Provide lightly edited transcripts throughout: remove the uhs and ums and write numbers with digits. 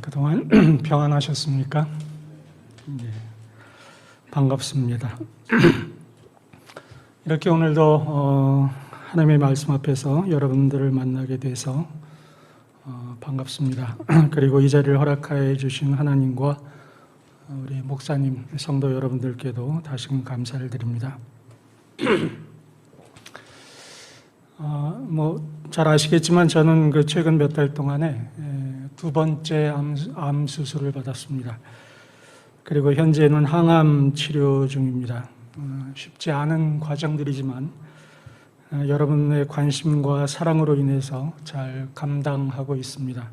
그동안 평안하셨습니까? 반갑습니다. 이렇게 오늘도 하나님의 말씀 앞에서 여러분들을 만나게 돼서 반갑습니다. 그리고 이 자리를 허락하여 주신 하나님과 우리 목사님, 성도 여러분들께도 다시금 감사를 드립니다. 잘 아시겠지만 저는 최근 몇 달 동안에 두 번째 암 수술을 받았습니다. 그리고 현재는 항암 치료 중입니다. 쉽지 않은 과정들이지만 여러분의 관심과 사랑으로 인해서 잘 감당하고 있습니다.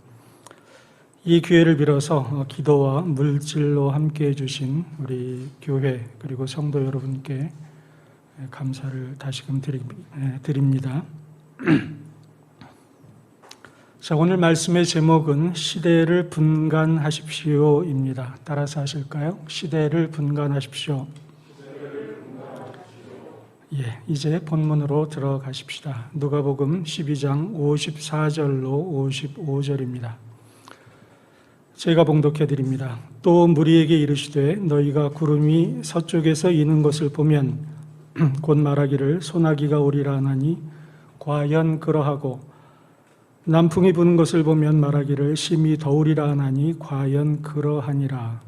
이 기회를 빌어서 기도와 물질로 함께 해주신 우리 교회 그리고 성도 여러분께 감사를 다시금 드립니다. 자, 오늘 말씀의 제목은 시대를 분간하십시오입니다. 따라서 하실까요? 시대를 분간하십시오. 이제 본문으로 들어가십시다. 누가복음 12장 54절로 55절입니다. 제가 봉독해 드립니다. 또 무리에게 이르시되 너희가 구름이 서쪽에서 이는 것을 보면 곧 말하기를 소나기가 오리라 하나니 과연 그러하고 남풍이 부는 것을 보면 말하기를 심히 더우리라 하나니 과연 그러하니라.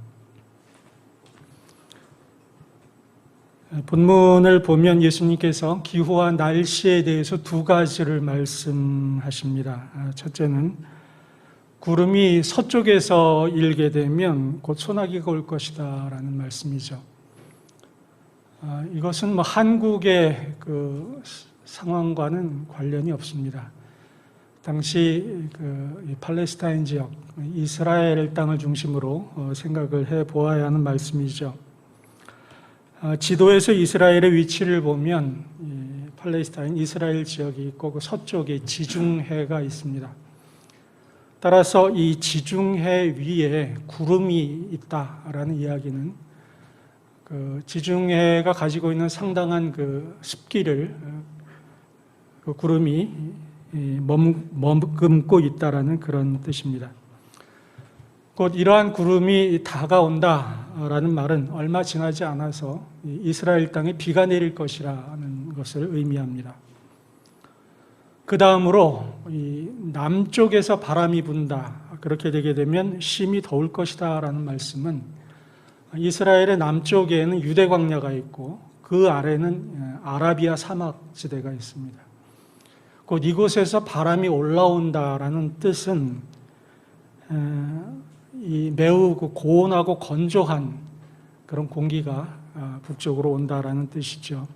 본문을 보면 예수님께서 기후와 날씨에 대해서 두 가지를 말씀하십니다. 첫째는 구름이 서쪽에서 일게 되면 곧 소나기가 올 것이다 라는 말씀이죠. 이것은 한국의 상황과는 관련이 없습니다. 당시 팔레스타인 지역, 이스라엘 땅을 중심으로 생각을 해 보아야 하는 말씀이죠. 지도에서 이스라엘의 위치를 보면 팔레스타인, 이스라엘 지역이 있고 그 서쪽에 지중해가 있습니다. 따라서 이 지중해 위에 구름이 있다라는 이야기는 지중해가 가지고 있는 상당한 습기를 구름이 머금고 있다라는 그런 뜻입니다. 곧 이러한 구름이 다가온다라는 말은 얼마 지나지 않아서 이스라엘 땅에 비가 내릴 것이라는 것을 의미합니다. 그 다음으로 남쪽에서 바람이 분다. 그렇게 되게 되면 심히 더울 것이다라는 말씀은 이스라엘의 남쪽에는 유대 광야가 있고 그 아래는 아라비아 사막 지대가 있습니다. 곧 이곳에서 바람이 올라온다라는 뜻은 매우 고온하고 건조한 그런 공기가 북쪽으로 온다라는 뜻이죠.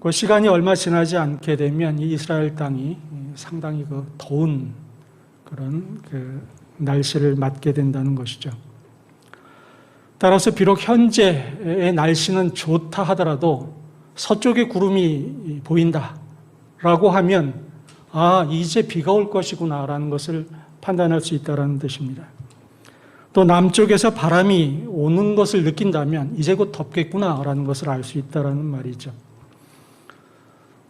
그 시간이 얼마 지나지 않게 되면 이 이스라엘 땅이 상당히 더운 그런 날씨를 맞게 된다는 것이죠. 따라서 비록 현재의 날씨는 좋다 하더라도 서쪽에 구름이 보인다 라고 하면 이제 비가 올 것이구나 라는 것을 판단할 수 있다는 뜻입니다. 또 남쪽에서 바람이 오는 것을 느낀다면 이제 곧 덥겠구나 라는 것을 알 수 있다는 말이죠.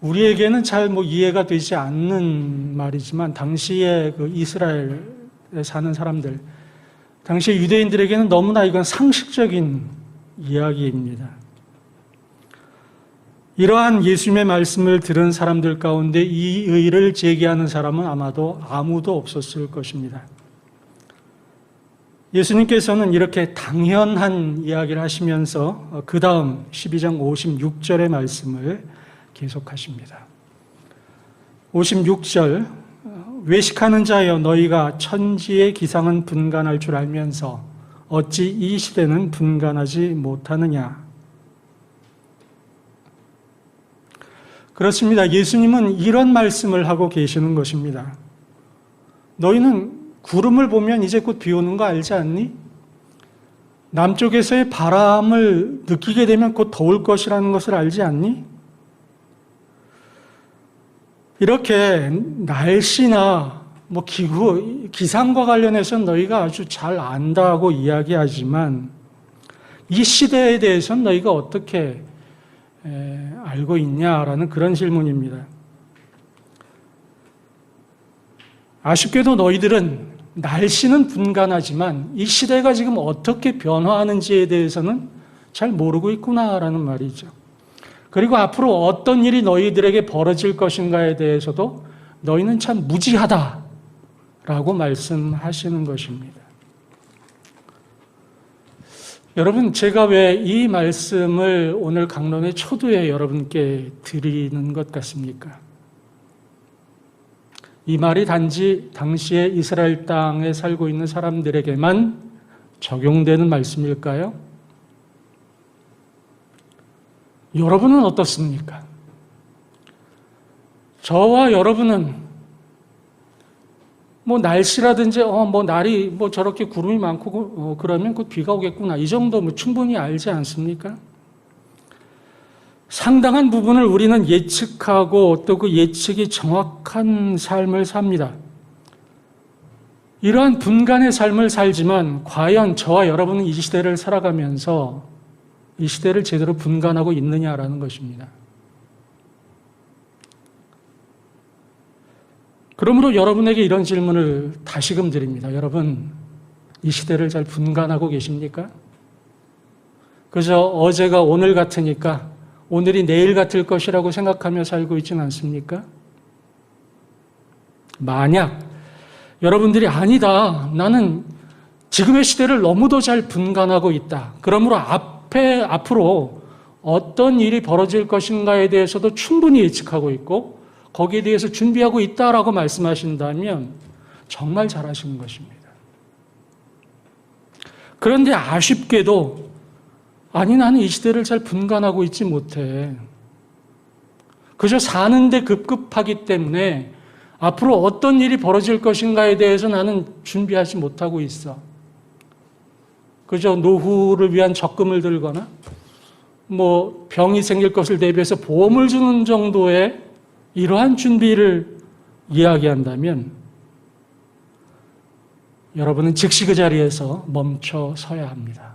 우리에게는 잘 이해가 되지 않는 말이지만 당시에 이스라엘에 사는 사람들, 당시 유대인들에게는 너무나 이건 상식적인 이야기입니다. 이러한 예수님의 말씀을 들은 사람들 가운데 이 의의를 제기하는 사람은 아마도 아무도 없었을 것입니다. 예수님께서는 이렇게 당연한 이야기를 하시면서 그 다음 12장 56절의 말씀을 계속하십니다. 56절 외식하는 자여 너희가 천지의 기상은 분간할 줄 알면서 어찌 이 시대는 분간하지 못하느냐. 그렇습니다. 예수님은 이런 말씀을 하고 계시는 것입니다. 너희는 구름을 보면 이제 곧 비 오는 거 알지 않니? 남쪽에서의 바람을 느끼게 되면 곧 더울 것이라는 것을 알지 않니? 이렇게 날씨나 기후, 기상과 관련해서는 너희가 아주 잘 안다고 이야기하지만 이 시대에 대해서는 너희가 어떻게 알고 있냐라는 그런 질문입니다. 아쉽게도 너희들은 날씨는 분간하지만 이 시대가 지금 어떻게 변화하는지에 대해서는 잘 모르고 있구나라는 말이죠. 그리고 앞으로 어떤 일이 너희들에게 벌어질 것인가에 대해서도 너희는 참 무지하다라고 말씀하시는 것입니다. 여러분, 제가 왜 이 말씀을 오늘 강론의 초두에 여러분께 드리는 것 같습니까? 이 말이 단지 당시에 이스라엘 땅에 살고 있는 사람들에게만 적용되는 말씀일까요? 여러분은 어떻습니까? 저와 여러분은 날씨라든지 날이 저렇게 구름이 많고 그러면 곧 비가 오겠구나, 이 정도 충분히 알지 않습니까? 상당한 부분을 우리는 예측하고 또 그 예측이 정확한 삶을 삽니다. 이러한 분간의 삶을 살지만 과연 저와 여러분은 이 시대를 살아가면서 이 시대를 제대로 분간하고 있느냐라는 것입니다. 그러므로 여러분에게 이런 질문을 다시금 드립니다. 여러분, 이 시대를 잘 분간하고 계십니까? 그저 어제가 오늘 같으니까 오늘이 내일 같을 것이라고 생각하며 살고 있지는 않습니까? 만약 여러분들이 아니다, 나는 지금의 시대를 너무도 잘 분간하고 있다, 그러므로 앞으로 어떤 일이 벌어질 것인가에 대해서도 충분히 예측하고 있고 거기에 대해서 준비하고 있다라고 말씀하신다면 정말 잘하시는 것입니다. 그런데 아쉽게도 아니, 나는 이 시대를 잘 분간하고 있지 못해. 그저 사는데 급급하기 때문에 앞으로 어떤 일이 벌어질 것인가에 대해서 나는 준비하지 못하고 있어. 그저 노후를 위한 적금을 들거나 병이 생길 것을 대비해서 보험을 주는 정도의 이러한 준비를 이야기한다면 여러분은 즉시 그 자리에서 멈춰 서야 합니다.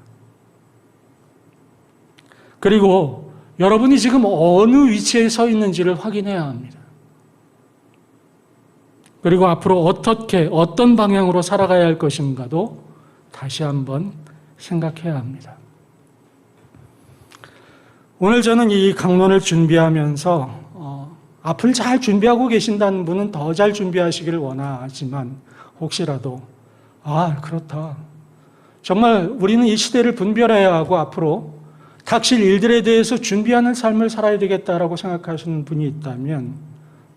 그리고 여러분이 지금 어느 위치에 서 있는지를 확인해야 합니다. 그리고 앞으로 어떤 방향으로 살아가야 할 것인가도 다시 한번 생각해야 합니다. 오늘 저는 이 강론을 준비하면서 앞을 잘 준비하고 계신다는 분은 더 잘 준비하시기를 원하지만 혹시라도 그렇다, 정말 우리는 이 시대를 분별해야 하고 앞으로 닥칠 일들에 대해서 준비하는 삶을 살아야 되겠다라고 생각하시는 분이 있다면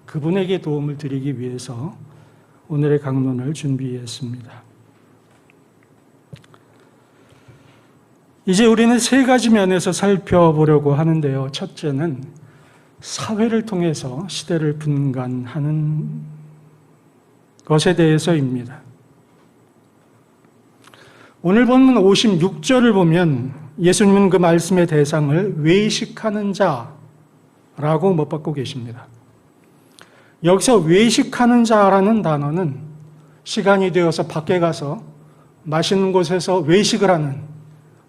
그분에게 도움을 드리기 위해서 오늘의 강론을 준비했습니다. 이제 우리는 세 가지 면에서 살펴보려고 하는데요. 첫째는 사회를 통해서 시대를 분간하는 것에 대해서입니다. 오늘 본문 56절을 보면 예수님은 그 말씀의 대상을 외식하는 자라고 못 받고 계십니다. 여기서 외식하는 자라는 단어는 시간이 되어서 밖에 가서 맛있는 곳에서 외식을 하는,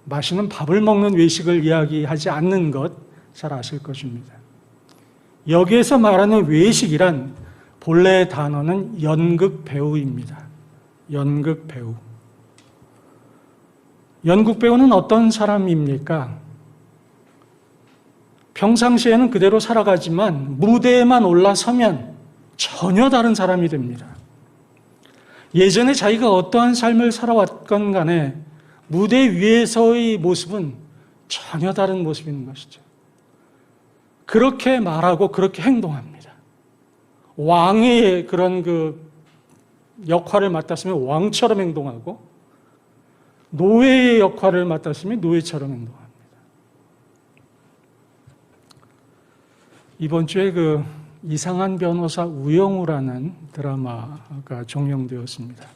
맛있는 밥을 먹는 외식을 이야기하지 않는 것 잘 아실 것입니다. 여기에서 말하는 외식이란 본래의 단어는 연극 배우입니다. 연극 배우. 연극 배우는 어떤 사람입니까? 평상시에는 그대로 살아가지만 무대에만 올라서면 전혀 다른 사람이 됩니다. 예전에 자기가 어떠한 삶을 살아왔건 간에 무대 위에서의 모습은 전혀 다른 모습인 것이죠. 그렇게 말하고 그렇게 행동합니다. 왕의 그런 역할을 맡았으면 왕처럼 행동하고 노예의 역할을 맡았으면 노예처럼 행동합니다. 이번 주에 이상한 변호사 우영우라는 드라마가 종영되었습니다.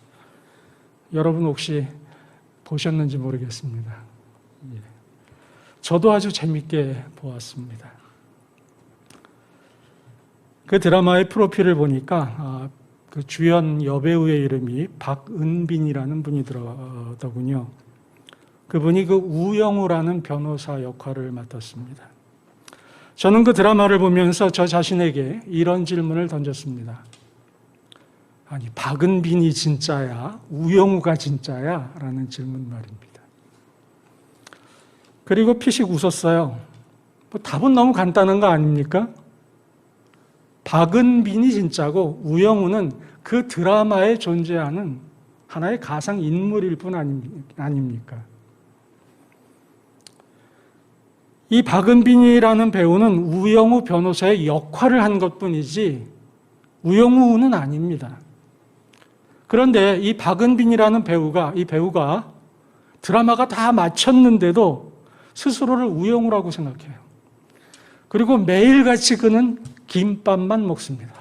여러분 혹시 보셨는지 모르겠습니다. 저도 아주 재밌게 보았습니다. 그 드라마의 프로필을 보니까 그 주연 여배우의 이름이 박은빈이라는 분이 들어더군요. 그분이 우영우라는 변호사 역할을 맡았습니다. 저는 그 드라마를 보면서 저 자신에게 이런 질문을 던졌습니다. 아니, 박은빈이 진짜야? 우영우가 진짜야? 라는 질문 말입니다. 그리고 피식 웃었어요. 답은 너무 간단한 거 아닙니까? 박은빈이 진짜고 우영우는 그 드라마에 존재하는 하나의 가상 인물일 뿐 아닙니까? 이 박은빈이라는 배우는 우영우 변호사의 역할을 한 것뿐이지 우영우는 아닙니다. 그런데 이 박은빈이라는 이 배우가 드라마가 다 마쳤는데도 스스로를 우영우라고 생각해요. 그리고 매일같이 그는 김밥만 먹습니다.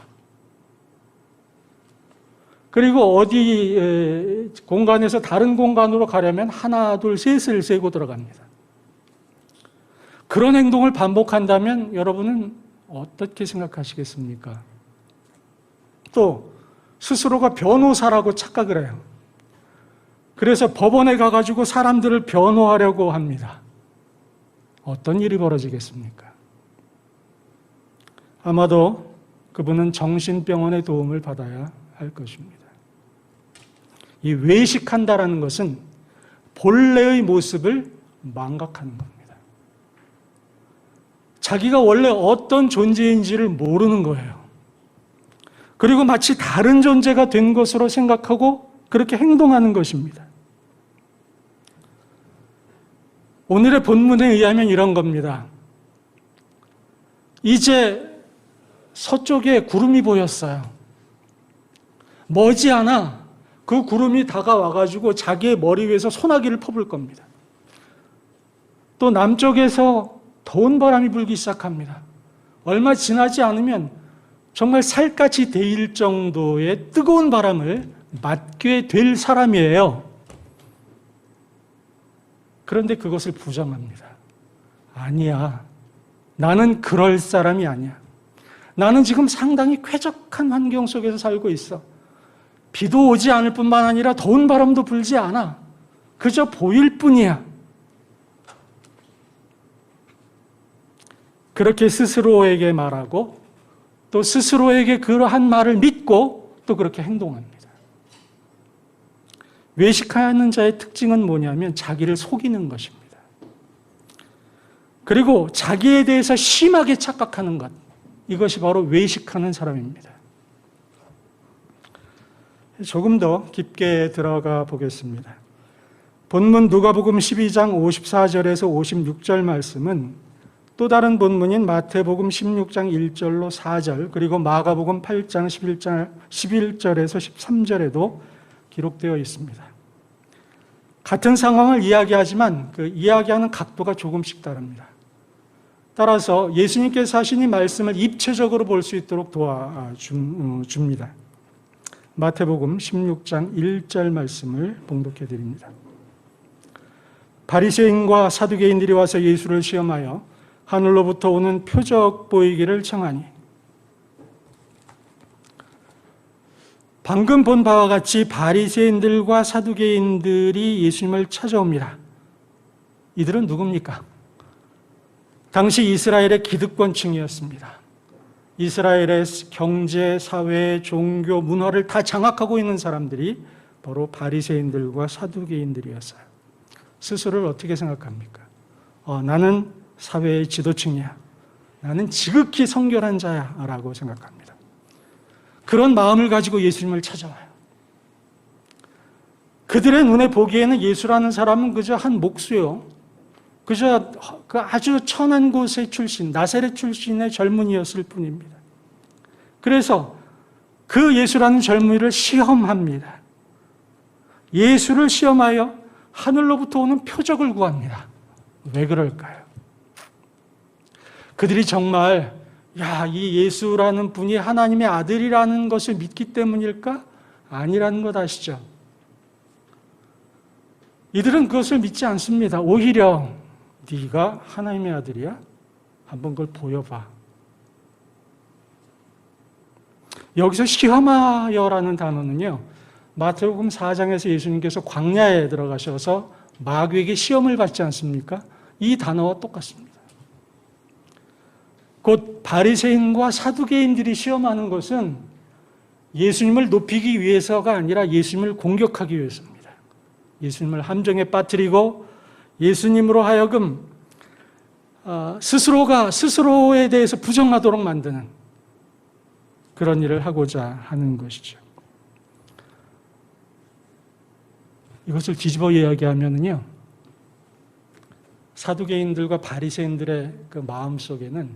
그리고 어디 공간에서 다른 공간으로 가려면 하나, 둘, 셋을 세고 들어갑니다. 그런 행동을 반복한다면 여러분은 어떻게 생각하시겠습니까? 또 스스로가 변호사라고 착각을 해요. 그래서 법원에 가가지고 사람들을 변호하려고 합니다. 어떤 일이 벌어지겠습니까? 아마도 그분은 정신병원의 도움을 받아야 할 것입니다. 이 외식한다라는 것은 본래의 모습을 망각하는 겁니다. 자기가 원래 어떤 존재인지를 모르는 거예요. 그리고 마치 다른 존재가 된 것으로 생각하고 그렇게 행동하는 것입니다. 오늘의 본문에 의하면 이런 겁니다. 이제 서쪽에 구름이 보였어요. 머지않아 그 구름이 다가와가지고 자기의 머리 위에서 소나기를 퍼부을 겁니다. 또 남쪽에서 더운 바람이 불기 시작합니다. 얼마 지나지 않으면 정말 살갗이 데일 정도의 뜨거운 바람을 맞게 될 사람이에요. 그런데 그것을 부정합니다. 아니야. 나는 그럴 사람이 아니야. 나는 지금 상당히 쾌적한 환경 속에서 살고 있어. 비도 오지 않을 뿐만 아니라 더운 바람도 불지 않아. 그저 보일 뿐이야. 그렇게 스스로에게 말하고 또 스스로에게 그러한 말을 믿고 또 그렇게 행동합니다. 외식하는 자의 특징은 뭐냐면 자기를 속이는 것입니다. 그리고 자기에 대해서 심하게 착각하는 것. 이것이 바로 외식하는 사람입니다. 조금 더 깊게 들어가 보겠습니다. 본문 누가복음 12장 54절에서 56절 말씀은 또 다른 본문인 마태복음 16장 1절로 4절 그리고 마가복음 8장 11절에서 13절에도 기록되어 있습니다. 같은 상황을 이야기하지만 그 이야기하는 각도가 조금씩 다릅니다. 따라서 예수님께서 하신 이 말씀을 입체적으로 볼 수 있도록 도와줍니다. 마태복음 16장 1절 말씀을 봉독해 드립니다. 바리새인과 사두개인들이 와서 예수를 시험하여 하늘로부터 오는 표적 보이기를 청하니 방금 본 바와 같이 바리새인들과 사두개인들이 예수님을 찾아옵니다. 이들은 누굽니까? 당시 이스라엘의 기득권층이었습니다. 이스라엘의 경제, 사회, 종교, 문화를 다 장악하고 있는 사람들이 바로 바리새인들과 사두개인들이었어요. 스스로를 어떻게 생각합니까? 나는 사회의 지도층이야. 나는 지극히 성결한 자야 라고 생각합니다. 그런 마음을 가지고 예수님을 찾아와요. 그들의 눈에 보기에는 예수라는 사람은 그저 한 목수요. 그저 그 아주 천한 곳의 출신, 나사렛 출신의 젊은이였을 뿐입니다. 그래서 그 예수라는 젊은이를 시험합니다. 예수를 시험하여 하늘로부터 오는 표적을 구합니다. 왜 그럴까요? 그들이 정말 이 예수라는 분이 하나님의 아들이라는 것을 믿기 때문일까? 아니라는 것 아시죠? 이들은 그것을 믿지 않습니다. 오히려 네가 하나님의 아들이야? 한번 그걸 보여봐. 여기서 시험하여라는 단어는요, 마태복음 4장에서 예수님께서 광야에 들어가셔서 마귀에게 시험을 받지 않습니까? 이 단어와 똑같습니다. 곧 바리새인과 사두개인들이 시험하는 것은 예수님을 높이기 위해서가 아니라 예수님을 공격하기 위해서입니다. 예수님을 함정에 빠뜨리고 예수님으로 하여금 스스로가 스스로에 대해서 부정하도록 만드는 그런 일을 하고자 하는 것이죠. 이것을 뒤집어 이야기하면요, 사두개인들과 바리새인들의 그 마음 속에는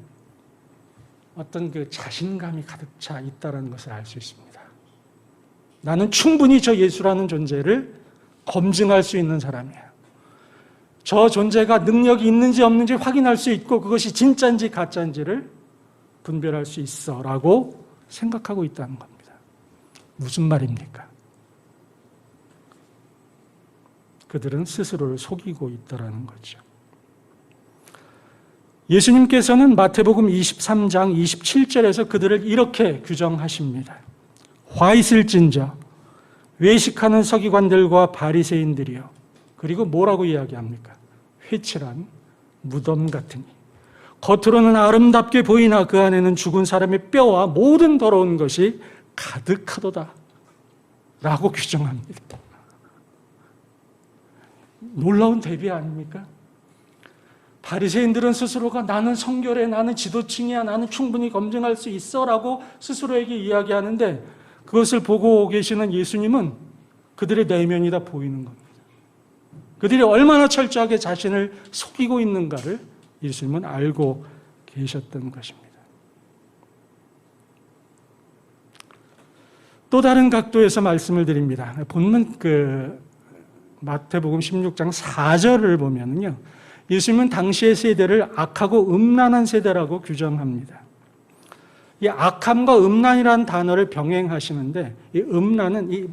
어떤 그 자신감이 가득 차 있다는 것을 알 수 있습니다. 나는 충분히 저 예수라는 존재를 검증할 수 있는 사람이야. 저 존재가 능력이 있는지 없는지 확인할 수 있고 그것이 진짜인지 가짜인지를 분별할 수 있어 라고 생각하고 있다는 겁니다. 무슨 말입니까? 그들은 스스로를 속이고 있다는 거죠. 예수님께서는 마태복음 23장 27절에서 그들을 이렇게 규정하십니다. 화 있을진저 외식하는 서기관들과 바리새인들이요. 그리고 뭐라고 이야기합니까? 회칠한 무덤 같으니 겉으로는 아름답게 보이나 그 안에는 죽은 사람의 뼈와 모든 더러운 것이 가득하도다 라고 규정합니다. 놀라운 대비 아닙니까? 바리새인들은 스스로가 나는 성결해, 나는 지도층이야, 나는 충분히 검증할 수 있어 라고 스스로에게 이야기하는데 그것을 보고 계시는 예수님은 그들의 내면이 다 보이는 겁니다. 그들이 얼마나 철저하게 자신을 속이고 있는가를 예수님은 알고 계셨던 것입니다. 또 다른 각도에서 말씀을 드립니다. 본문 마태복음 16장 4절을 보면요, 예수님은 당시의 세대를 악하고 음란한 세대라고 규정합니다. 이 악함과 음란이라는 단어를 병행하시는데 이 음란은 이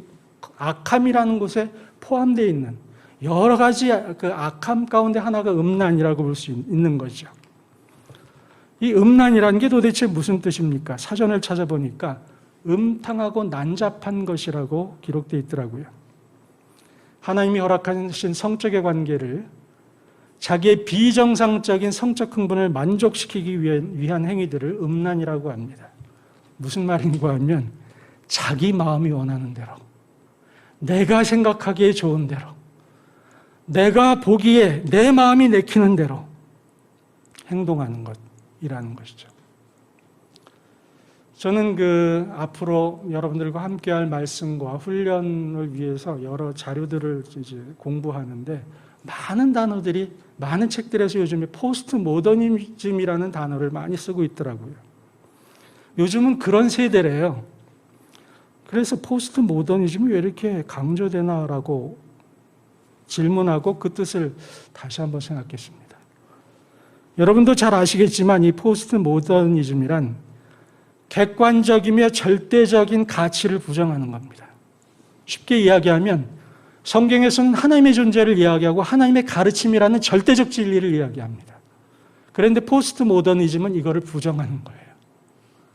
악함이라는 곳에 포함되어 있는 여러 가지 그 악함 가운데 하나가 음란이라고 볼 수 있는 거죠. 이 음란이라는 게 도대체 무슨 뜻입니까? 사전을 찾아보니까 음탕하고 난잡한 것이라고 기록되어 있더라고요. 하나님이 허락하신 성적의 관계를 자기의 비정상적인 성적 흥분을 만족시키기 위한 행위들을 음란이라고 합니다. 무슨 말인가 하면 자기 마음이 원하는 대로, 내가 생각하기에 좋은 대로, 내가 보기에 내 마음이 내키는 대로 행동하는 것이라는 것이죠. 저는 앞으로 여러분들과 함께할 말씀과 훈련을 위해서 여러 자료들을 이제 공부하는데 많은 단어들이, 많은 책들에서 요즘에 포스트 모더니즘이라는 단어를 많이 쓰고 있더라고요. 요즘은 그런 세대래요. 그래서 포스트 모더니즘이 왜 이렇게 강조되나라고 질문하고 그 뜻을 다시 한번 생각했습니다. 여러분도 잘 아시겠지만 이 포스트 모더니즘이란 객관적이며 절대적인 가치를 부정하는 겁니다. 쉽게 이야기하면 성경에서는 하나님의 존재를 이야기하고 하나님의 가르침이라는 절대적 진리를 이야기합니다. 그런데 포스트 모더니즘은 이거를 부정하는 거예요.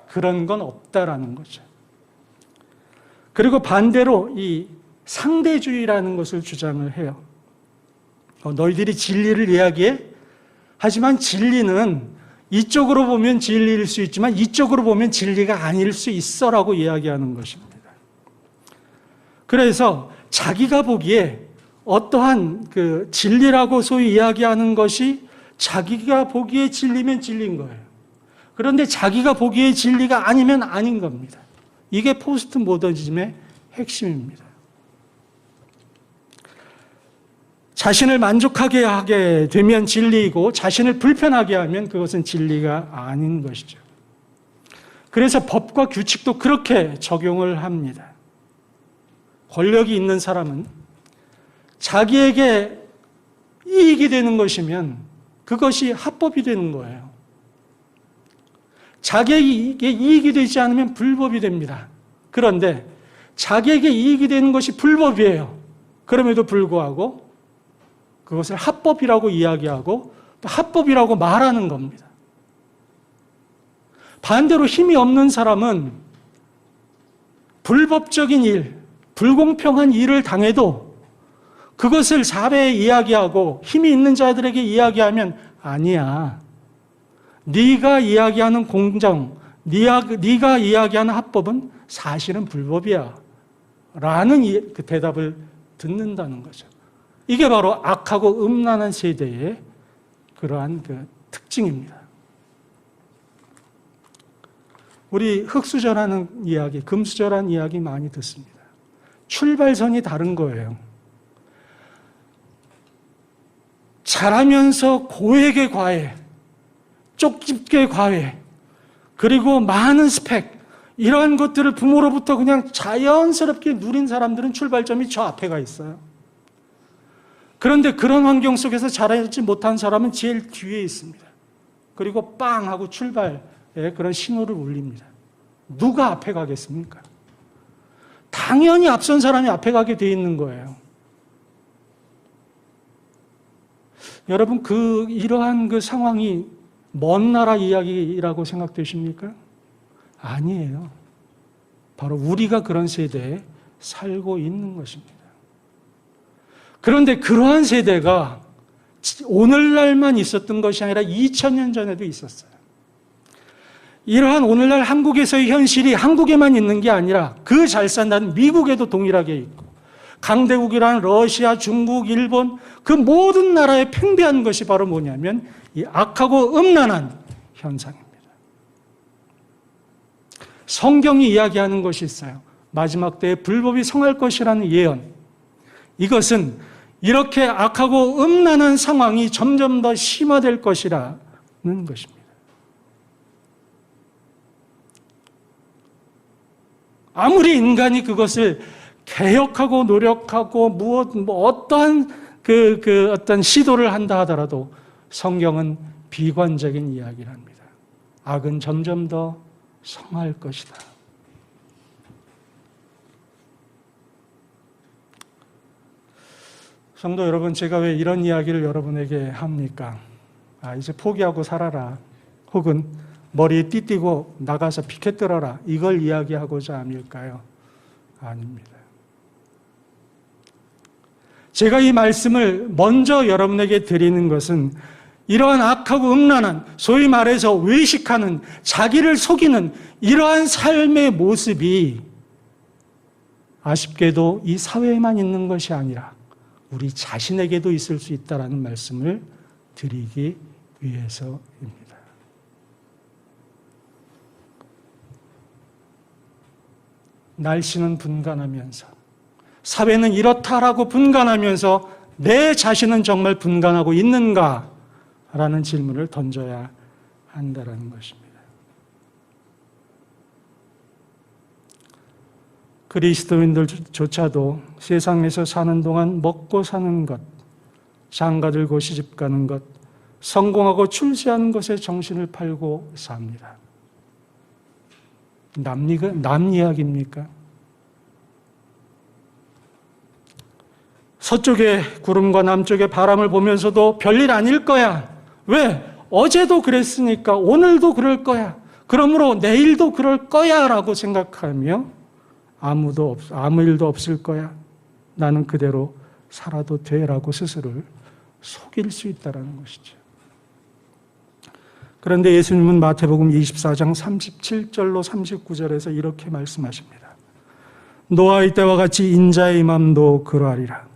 그런 건 없다라는 거죠. 그리고 반대로 이 상대주의라는 것을 주장을 해요. 너희들이 진리를 이야기해? 하지만 진리는 이쪽으로 보면 진리일 수 있지만 이쪽으로 보면 진리가 아닐 수 있어라고 이야기하는 것입니다. 그래서 자기가 보기에 어떠한 진리라고 소위 이야기하는 것이 자기가 보기에 진리면 진리인 거예요. 그런데 자기가 보기에 진리가 아니면 아닌 겁니다. 이게 포스트 모더니즘의 핵심입니다. 자신을 만족하게 하게 되면 진리이고 자신을 불편하게 하면 그것은 진리가 아닌 것이죠. 그래서 법과 규칙도 그렇게 적용을 합니다. 권력이 있는 사람은 자기에게 이익이 되는 것이면 그것이 합법이 되는 거예요. 자기에게 이익이 되지 않으면 불법이 됩니다. 그런데 자기에게 이익이 되는 것이 불법이에요. 그럼에도 불구하고 그것을 합법이라고 이야기하고 또 합법이라고 말하는 겁니다. 반대로 힘이 없는 사람은 불법적인 일, 불공평한 일을 당해도 그것을 사회에 이야기하고 힘이 있는 자들에게 이야기하면 아니야. 네가 이야기하는 공정, 네가 이야기하는 합법은 사실은 불법이야 라는 그 대답을 듣는다는 거죠. 이게 바로 악하고 음란한 세대의 그러한 그 특징입니다. 우리 흙수저라는 이야기, 금수저라는 이야기 많이 듣습니다. 출발선이 다른 거예요. 잘하면서 고액의 과외, 쪽집게 과외, 그리고 많은 스펙, 이러한 것들을 부모로부터 그냥 자연스럽게 누린 사람들은 출발점이 저 앞에 가 있어요. 그런데 그런 환경 속에서 자라지 못한 사람은 제일 뒤에 있습니다. 그리고 빵 하고 출발의 그런 신호를 울립니다. 누가 앞에 가겠습니까? 당연히 앞선 사람이 앞에 가게 돼 있는 거예요. 여러분, 이러한 그 상황이 먼 나라 이야기라고 생각되십니까? 아니에요. 바로 우리가 그런 세대에 살고 있는 것입니다. 그런데 그러한 세대가 오늘날만 있었던 것이 아니라 2000년 전에도 있었어요. 이러한 오늘날 한국에서의 현실이 한국에만 있는 게 아니라 그 잘 산다는 미국에도 동일하게 있고, 강대국이라는 러시아, 중국, 일본 그 모든 나라에 팽배한 것이 바로 뭐냐면 이 악하고 음란한 현상입니다. 성경이 이야기하는 것이 있어요. 마지막 때에 불법이 성할 것이라는 예언. 이것은 이렇게 악하고 음란한 상황이 점점 더 심화될 것이라는 것입니다. 아무리 인간이 그것을 개혁하고 노력하고 어떠한 어떤 시도를 한다 하더라도 성경은 비관적인 이야기를 합니다. 악은 점점 더 성할 것이다. 성도 여러분, 제가 왜 이런 이야기를 여러분에게 합니까? 이제 포기하고 살아라. 혹은 머리에 띠띠고 나가서 피켓 들어라. 이걸 이야기하고자 함일까요? 아닙니다. 제가 이 말씀을 먼저 여러분에게 드리는 것은 이러한 악하고 음란한, 소위 말해서 외식하는, 자기를 속이는 이러한 삶의 모습이 아쉽게도 이 사회에만 있는 것이 아니라 우리 자신에게도 있을 수 있다는 말씀을 드리기 위해서입니다. 날씨는 분간하면서, 사회는 이렇다라고 분간하면서 내 자신은 정말 분간하고 있는가? 라는 질문을 던져야 한다는 것입니다. 그리스도인들조차도 세상에서 사는 동안 먹고 사는 것, 장가들고 시집가는 것, 성공하고 출세하는 것에 정신을 팔고 삽니다. 남 이야기입니까? 서쪽의 구름과 남쪽의 바람을 보면서도 별일 아닐 거야. 왜? 어제도 그랬으니까 오늘도 그럴 거야. 그러므로 내일도 그럴 거야 라고 생각하며 아무 일도 없을 거야. 나는 그대로 살아도 돼 라고 스스로를 속일 수 있다는 것이죠. 그런데 예수님은 마태복음 24장 37절로 39절에서 이렇게 말씀하십니다. 노아의 때와 같이 인자의 임함도 그러하리라.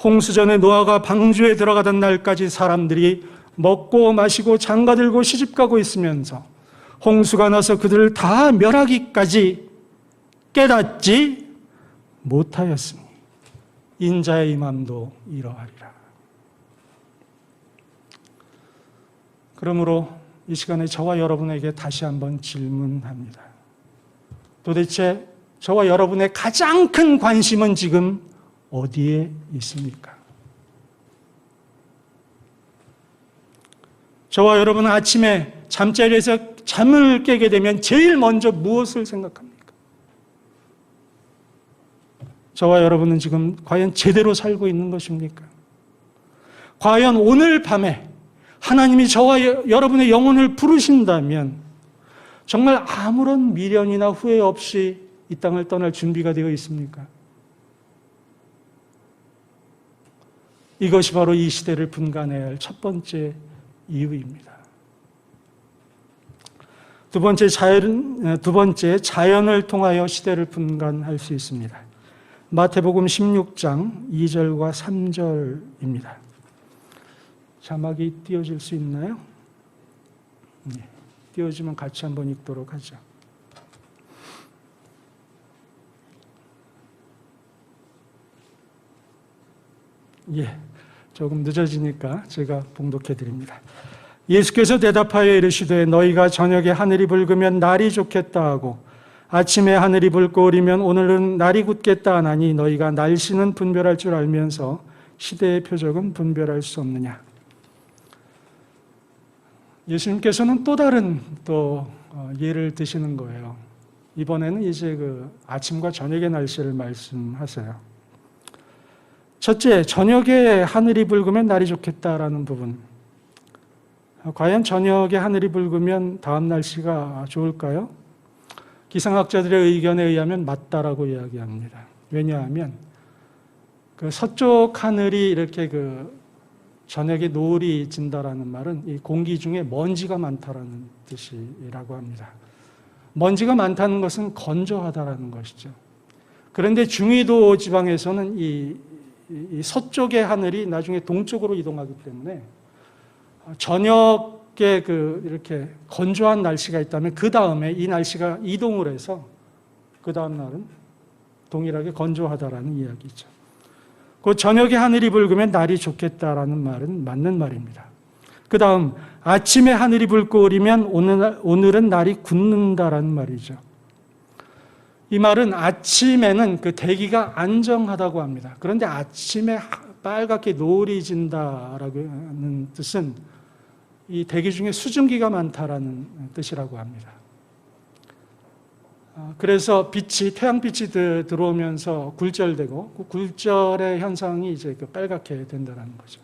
홍수전에 노아가 방주에 들어가던 날까지 사람들이 먹고 마시고 장가들고 시집가고 있으면서 홍수가 나서 그들을 다 멸하기까지 깨닫지 못하였으니 인자의 임함도 이러하리라. 그러므로 이 시간에 저와 여러분에게 다시 한번 질문합니다. 도대체 저와 여러분의 가장 큰 관심은 지금 어디에 있습니까? 저와 여러분은 아침에 잠자리에서 잠을 깨게 되면 제일 먼저 무엇을 생각합니까? 저와 여러분은 지금 과연 제대로 살고 있는 것입니까? 과연 오늘 밤에 하나님이 저와 여러분의 영혼을 부르신다면 정말 아무런 미련이나 후회 없이 이 땅을 떠날 준비가 되어 있습니까? 이것이 바로 이 시대를 분간해야 할 첫 번째 이유입니다. 두 번째 자연을 통하여 시대를 분간할 수 있습니다. 마태복음 16장 2절과 3절입니다. 자막이 띄워질 수 있나요? 네, 띄워지면 같이 한번 읽도록 하죠. 예, 조금 늦어지니까 제가 봉독해 드립니다. 예수께서 대답하여 이르시되 너희가 저녁에 하늘이 붉으면 날이 좋겠다 하고 아침에 하늘이 붉고 어리면 오늘은 날이 굳겠다 하나니 너희가 날씨는 분별할 줄 알면서 시대의 표적은 분별할 수 없느냐. 예수님께서는 또 다른 예를 드시는 거예요. 이번에는 이제 아침과 저녁의 날씨를 말씀하세요. 첫째, 저녁에 하늘이 붉으면 날이 좋겠다라는 부분. 과연 저녁에 하늘이 붉으면 다음 날씨가 좋을까요? 기상학자들의 의견에 의하면 맞다라고 이야기합니다. 왜냐하면 서쪽 하늘이 이렇게 저녁에 노을이 진다라는 말은 이 공기 중에 먼지가 많다라는 뜻이라고 합니다. 먼지가 많다는 것은 건조하다라는 것이죠. 그런데 중위도 지방에서는 이 서쪽의 하늘이 나중에 동쪽으로 이동하기 때문에 저녁에 이렇게 건조한 날씨가 있다면 그 다음에 이 날씨가 이동을 해서 그 다음 날은 동일하게 건조하다라는 이야기죠. 그 저녁에 하늘이 붉으면 날이 좋겠다라는 말은 맞는 말입니다. 그 다음 아침에 하늘이 붉고 어리면 오늘은 날이 굳는다라는 말이죠. 이 말은 아침에는 대기가 안정하다고 합니다. 그런데 아침에 빨갛게 노을이 진다라는 뜻은 이 대기 중에 수증기가 많다라는 뜻이라고 합니다. 그래서 태양빛이 들어오면서 굴절되고 그 굴절의 현상이 이제 빨갛게 된다는 거죠.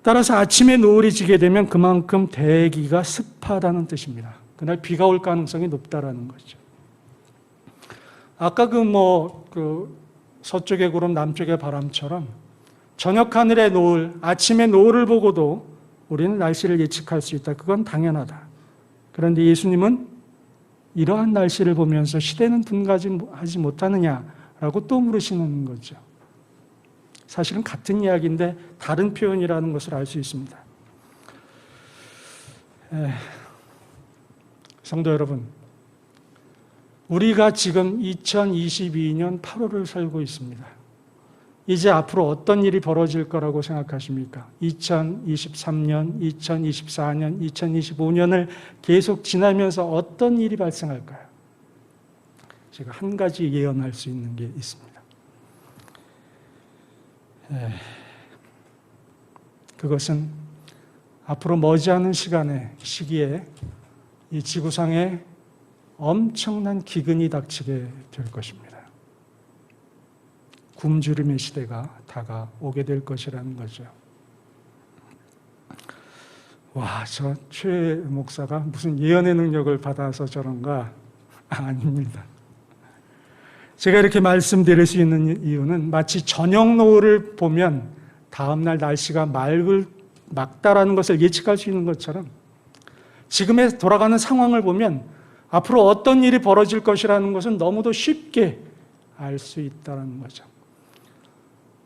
따라서 아침에 노을이 지게 되면 그만큼 대기가 습하다는 뜻입니다. 그날 비가 올 가능성이 높다라는 거죠. 아까 서쪽의 구름, 남쪽의 바람처럼 저녁 하늘의 노을, 아침의 노을을 보고도 우리는 날씨를 예측할 수 있다. 그건 당연하다. 그런데 예수님은 이러한 날씨를 보면서 시대는 분간하지 못하느냐라고 또 물으시는 거죠. 사실은 같은 이야기인데 다른 표현이라는 것을 알 수 있습니다. 성도 여러분, 우리가 지금 2022년 8월을 살고 있습니다. 이제 앞으로 어떤 일이 벌어질 거라고 생각하십니까? 2023년, 2024년, 2025년을 계속 지나면서 어떤 일이 발생할까요? 제가 한 가지 예언할 수 있는 게 있습니다. 그것은 앞으로 머지않은 시기에 이 지구상에 엄청난 기근이 닥치게 될 것입니다. 굶주림의 시대가 다가오게 될 것이라는 거죠. 와, 저 최 목사가 무슨 예언의 능력을 받아서 저런가? 아닙니다. 제가 이렇게 말씀드릴 수 있는 이유는 마치 저녁 노을을 보면 다음날 날씨가 맑다라는 것을 예측할 수 있는 것처럼 지금의 돌아가는 상황을 보면 앞으로 어떤 일이 벌어질 것이라는 것은 너무도 쉽게 알 수 있다는 거죠.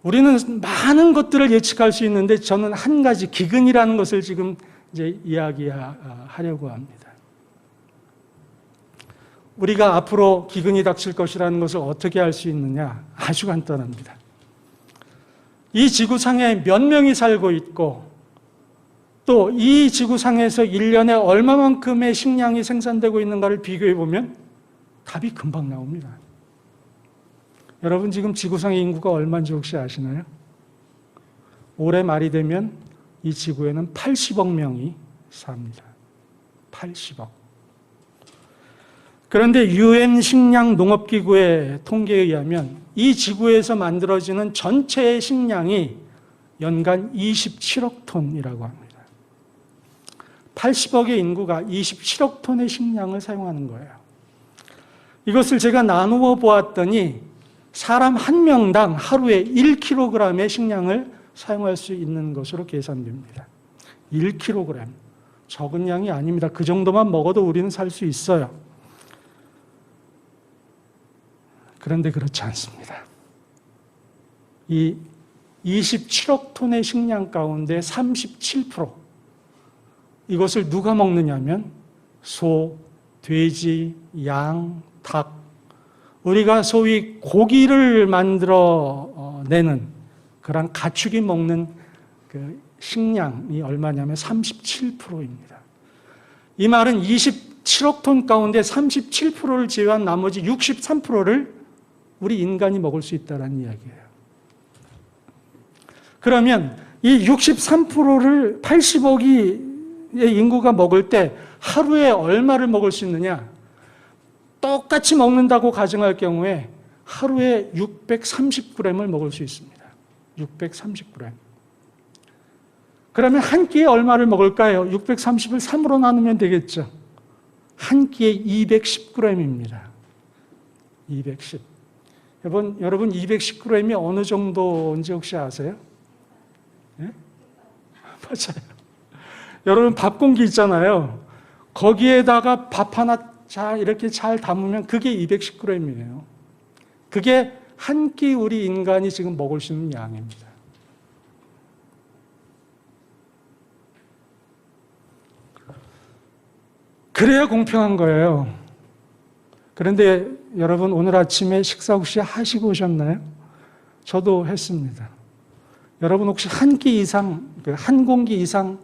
우리는 많은 것들을 예측할 수 있는데 저는 한 가지 기근이라는 것을 지금 이제 이야기하려고 합니다. 우리가 앞으로 기근이 닥칠 것이라는 것을 어떻게 알 수 있느냐? 아주 간단합니다. 이 지구상에 몇 명이 살고 있고 또 이 지구상에서 1년에 얼마만큼의 식량이 생산되고 있는가를 비교해 보면 답이 금방 나옵니다. 여러분 지금 지구상의 인구가 얼마인지 혹시 아시나요? 올해 말이 되면 이 지구에는 80억 명이 삽니다. 80억. 그런데 UN 식량 농업기구의 통계에 의하면 이 지구에서 만들어지는 전체의 식량이 연간 27억 톤이라고 합니다. 80억의 인구가 27억 톤의 식량을 사용하는 거예요. 이것을 제가 나누어 보았더니 사람 한 명당 하루에 1kg의 식량을 사용할 수 있는 것으로 계산됩니다. 1kg. 적은 양이 아닙니다. 그 정도만 먹어도 우리는 살 수 있어요. 그런데 그렇지 않습니다. 이 27억 톤의 식량 가운데 37%, 이것을 누가 먹느냐면 소, 돼지, 양, 닭, 우리가 소위 고기를 만들어 내는 그런 가축이 먹는 그 식량이 얼마냐면 37%입니다. 이 말은 27억 톤 가운데 37%를 제외한 나머지 63%를 우리 인간이 먹을 수 있다는 이야기예요. 그러면 이 63%를 80억의 인구가 먹을 때 하루에 얼마를 먹을 수 있느냐? 똑같이 먹는다고 가정할 경우에 하루에 630g을 먹을 수 있습니다. 630g. 그러면 한 끼에 얼마를 먹을까요? 630을 3으로 나누면 되겠죠. 한 끼에 210g입니다. 210. 여러분 210g이 어느 정도인지 혹시 아세요? 네? 맞아요. 여러분 밥 공기 있잖아요. 거기에다가 밥 하나 이렇게 잘 담으면 그게 210g이에요. 그게 한 끼 우리 인간이 지금 먹을 수 있는 양입니다. 그래야 공평한 거예요. 그런데 여러분 오늘 아침에 식사 혹시 하시고 오셨나요? 저도 했습니다. 여러분 혹시 한 끼 이상, 한 공기 이상,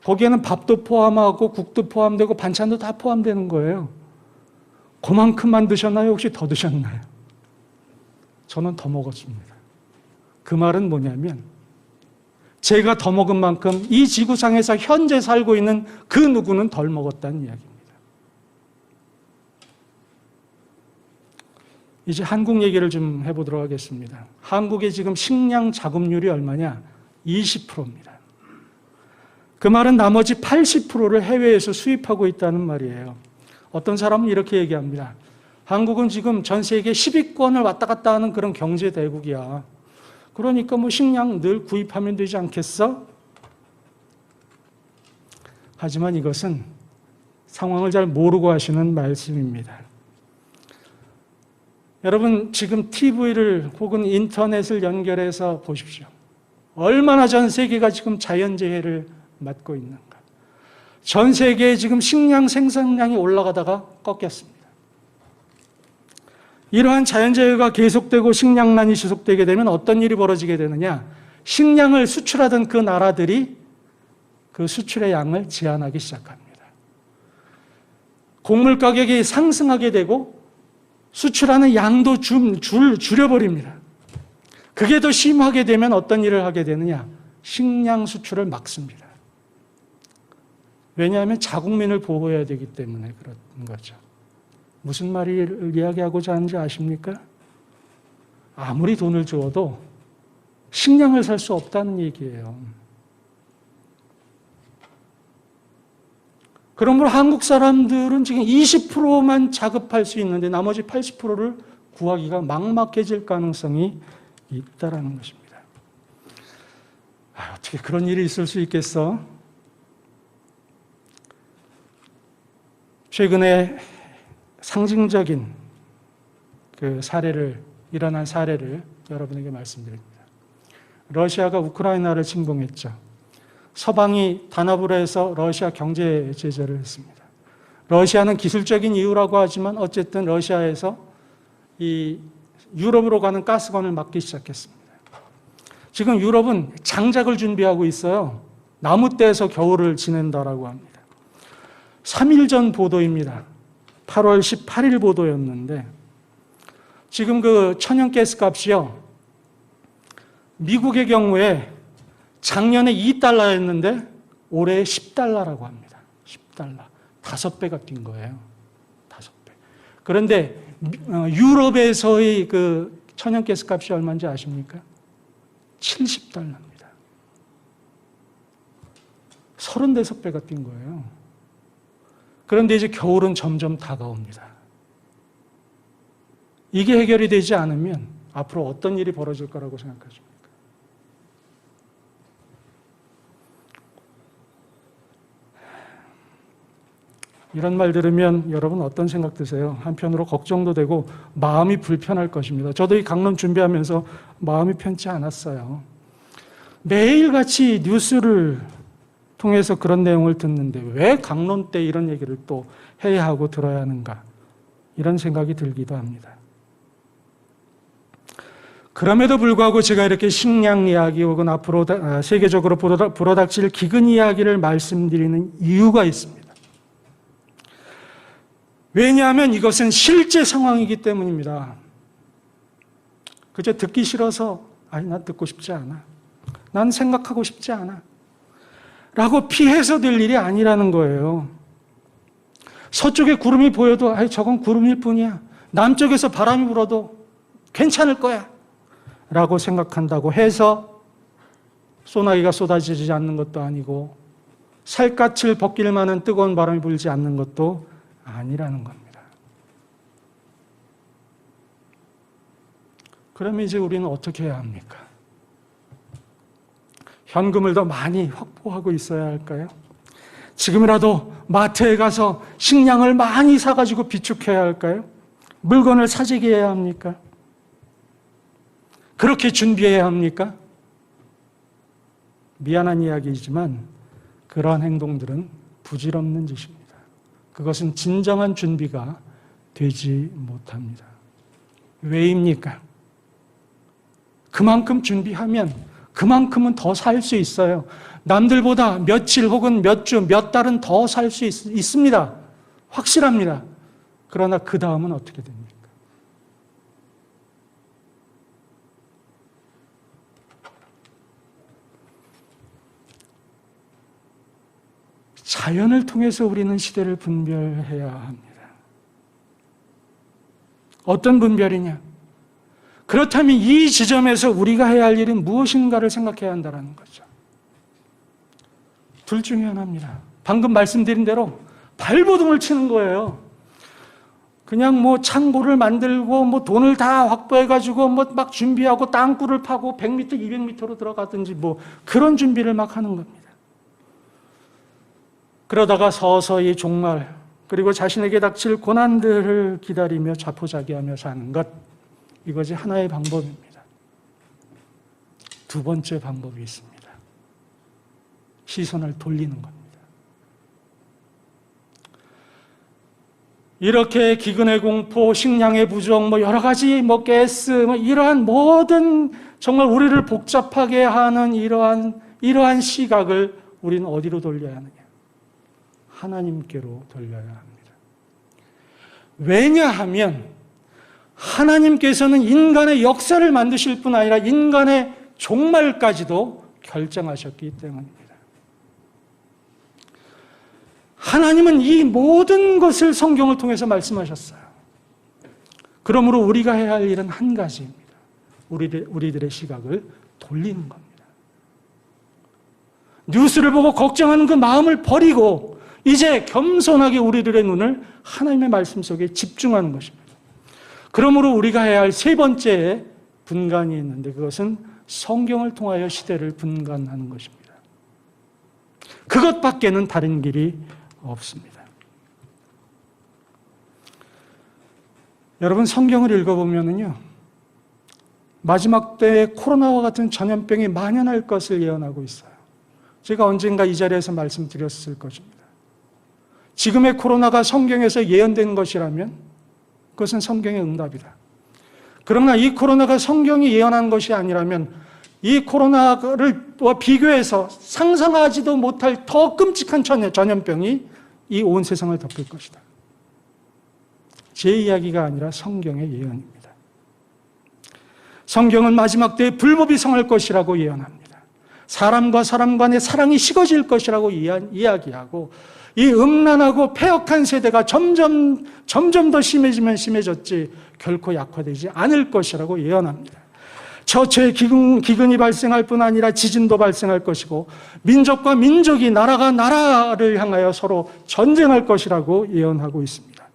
거기에는 밥도 포함하고 국도 포함되고 반찬도 다 포함되는 거예요. 그만큼만 드셨나요? 혹시 더 드셨나요? 저는 더 먹었습니다. 그 말은 뭐냐면 제가 더 먹은 만큼 이 지구상에서 현재 살고 있는 그 누구는 덜 먹었다는 이야기입니다. 이제 한국 얘기를 좀 해보도록 하겠습니다. 한국의 지금 식량 자급률이 얼마냐? 20%입니다. 그 말은 나머지 80%를 해외에서 수입하고 있다는 말이에요. 어떤 사람은 이렇게 얘기합니다. 한국은 지금 전 세계 10위권을 왔다 갔다 하는 그런 경제 대국이야. 그러니까 뭐 식량 늘 구입하면 되지 않겠어? 하지만 이것은 상황을 잘 모르고 하시는 말씀입니다. 여러분 지금 TV를 혹은 인터넷을 연결해서 보십시오. 얼마나 전 세계가 지금 자연재해를 맞고 있는가. 전 세계에 지금 식량 생산량이 올라가다가 꺾였습니다. 이러한 자연재해가 계속되고 식량난이 지속되게 되면 어떤 일이 벌어지게 되느냐? 식량을 수출하던 그 나라들이 그 수출의 양을 제한하기 시작합니다. 곡물 가격이 상승하게 되고 수출하는 양도 줄여버립니다. 그게 더 심하게 되면 어떤 일을 하게 되느냐? 식량 수출을 막습니다. 왜냐하면 자국민을 보호해야 되기 때문에 그런 거죠. 무슨 말을 이야기하고자 하는지 아십니까? 아무리 돈을 주어도 식량을 살 수 없다는 얘기예요. 그러므로 한국 사람들은 지금 20%만 자급할 수 있는데 나머지 80%를 구하기가 막막해질 가능성이 있다는 것입니다. 어떻게 그런 일이 있을 수 있겠어? 최근에 상징적인 그 일어난 사례를 여러분에게 말씀드립니다. 러시아가 우크라이나를 침공했죠. 서방이 단합을 해서 러시아 경제 제재를 했습니다. 러시아는 기술적인 이유라고 하지만 어쨌든 러시아에서 이 유럽으로 가는 가스관을 막기 시작했습니다. 지금 유럽은 장작을 준비하고 있어요. 나무떼에서 겨울을 지낸다라고 합니다. 3일 전 보도입니다. 8월 18일 보도였는데 지금 그 천연가스 값이요. 미국의 경우에 작년에 2달러였는데 올해 10달러라고 합니다. 10달러. 5배가 뛴 거예요. 5배. 그런데 유럽에서의 그 천연가스 값이 얼마인지 아십니까? 70달러입니다. 35배가 뛴 거예요. 그런데 이제 겨울은 점점 다가옵니다. 이게 해결이 되지 않으면 앞으로 어떤 일이 벌어질 거라고 생각하십니까? 이런 말 들으면 여러분 어떤 생각 드세요? 한편으로 걱정도 되고 마음이 불편할 것입니다. 저도 이 강론 준비하면서 마음이 편치 않았어요. 매일같이 뉴스를 통해서 그런 내용을 듣는데 왜 강론 때 이런 얘기를 또 해야 하고 들어야 하는가? 이런 생각이 들기도 합니다. 그럼에도 불구하고 제가 이렇게 식량 이야기 혹은 앞으로 세계적으로 불어닥칠 기근 이야기를 말씀드리는 이유가 있습니다. 왜냐하면 이것은 실제 상황이기 때문입니다. 그저 듣기 싫어서 난 듣고 싶지 않아. 난 생각하고 싶지 않아. 라고 피해서 될 일이 아니라는 거예요. 서쪽에 구름이 보여도 저건 구름일 뿐이야. 남쪽에서 바람이 불어도 괜찮을 거야. 라고 생각한다고 해서 소나기가 쏟아지지 않는 것도 아니고 살갗을 벗길 만한 뜨거운 바람이 불지 않는 것도 아니라는 겁니다. 그러면 이제 우리는 어떻게 해야 합니까? 현금을 더 많이 확보하고 있어야 할까요? 지금이라도 마트에 가서 식량을 많이 사가지고 비축해야 할까요? 물건을 사재기해야 합니까? 그렇게 준비해야 합니까? 미안한 이야기이지만 그러한 행동들은 부질없는 짓입니다. 그것은 진정한 준비가 되지 못합니다. 왜입니까? 그만큼 준비하면 그만큼은 더 살 수 있어요. 남들보다 며칠 혹은 몇 주, 몇 달은 더 살 수 있습니다. 확실합니다. 그러나 그 다음은 어떻게 됩니까? 자연을 통해서 우리는 시대를 분별해야 합니다. 어떤 분별이냐? 그렇다면 이 지점에서 우리가 해야 할 일은 무엇인가를 생각해야 한다는 거죠. 둘 중에 하나입니다. 방금 말씀드린 대로 발버둥을 치는 거예요. 그냥 창고를 만들고 돈을 다 확보해가지고 막 준비하고 땅굴을 파고 100m, 200m로 들어가든지 그런 준비를 막 하는 겁니다. 그러다가 서서히 종말, 그리고 자신에게 닥칠 고난들을 기다리며 자포자기하며 사는 것, 이것이 하나의 방법입니다. 두 번째 방법이 있습니다. 시선을 돌리는 겁니다. 이렇게 기근의 공포, 식량의 부족, 여러 가지 가스, 이러한 모든 정말 우리를 복잡하게 하는 이러한 시각을 우리는 어디로 돌려야 하느냐? 하나님께로 돌려야 합니다. 왜냐하면 하나님께서는 인간의 역사를 만드실 뿐 아니라 인간의 종말까지도 결정하셨기 때문입니다. 하나님은 이 모든 것을 성경을 통해서 말씀하셨어요. 그러므로 우리가 해야 할 일은 한 가지입니다. 우리들의 시각을 돌리는 겁니다. 뉴스를 보고 걱정하는 그 마음을 버리고 이제 겸손하게 우리들의 눈을 하나님의 말씀 속에 집중하는 것입니다. 그러므로 우리가 해야 할 세 번째 분간이 있는데 그것은 성경을 통하여 시대를 분간하는 것입니다. 그것밖에는 다른 길이 없습니다. 여러분 성경을 읽어보면요, 마지막 때에 코로나와 같은 전염병이 만연할 것을 예언하고 있어요. 제가 언젠가 이 자리에서 말씀드렸을 것입니다. 지금의 코로나가 성경에서 예언된 것이라면 그것은 성경의 응답이다. 그러나 이 코로나가 성경이 예언한 것이 아니라면 이 코로나를 비교해서 상상하지도 못할 더 끔찍한 전염병이 이 온 세상을 덮을 것이다. 제 이야기가 아니라 성경의 예언입니다. 성경은 마지막 때에 불법이 성할 것이라고 예언합니다. 사람과 사람 간의 사랑이 식어질 것이라고 이야기하고 이 음란하고 패역한 세대가 점점 더 심해지면 심해졌지 결코 약화되지 않을 것이라고 예언합니다. 처처의 기근이 발생할 뿐 아니라 지진도 발생할 것이고 민족과 민족이 나라가 나라를 향하여 서로 전쟁할 것이라고 예언하고 있습니다.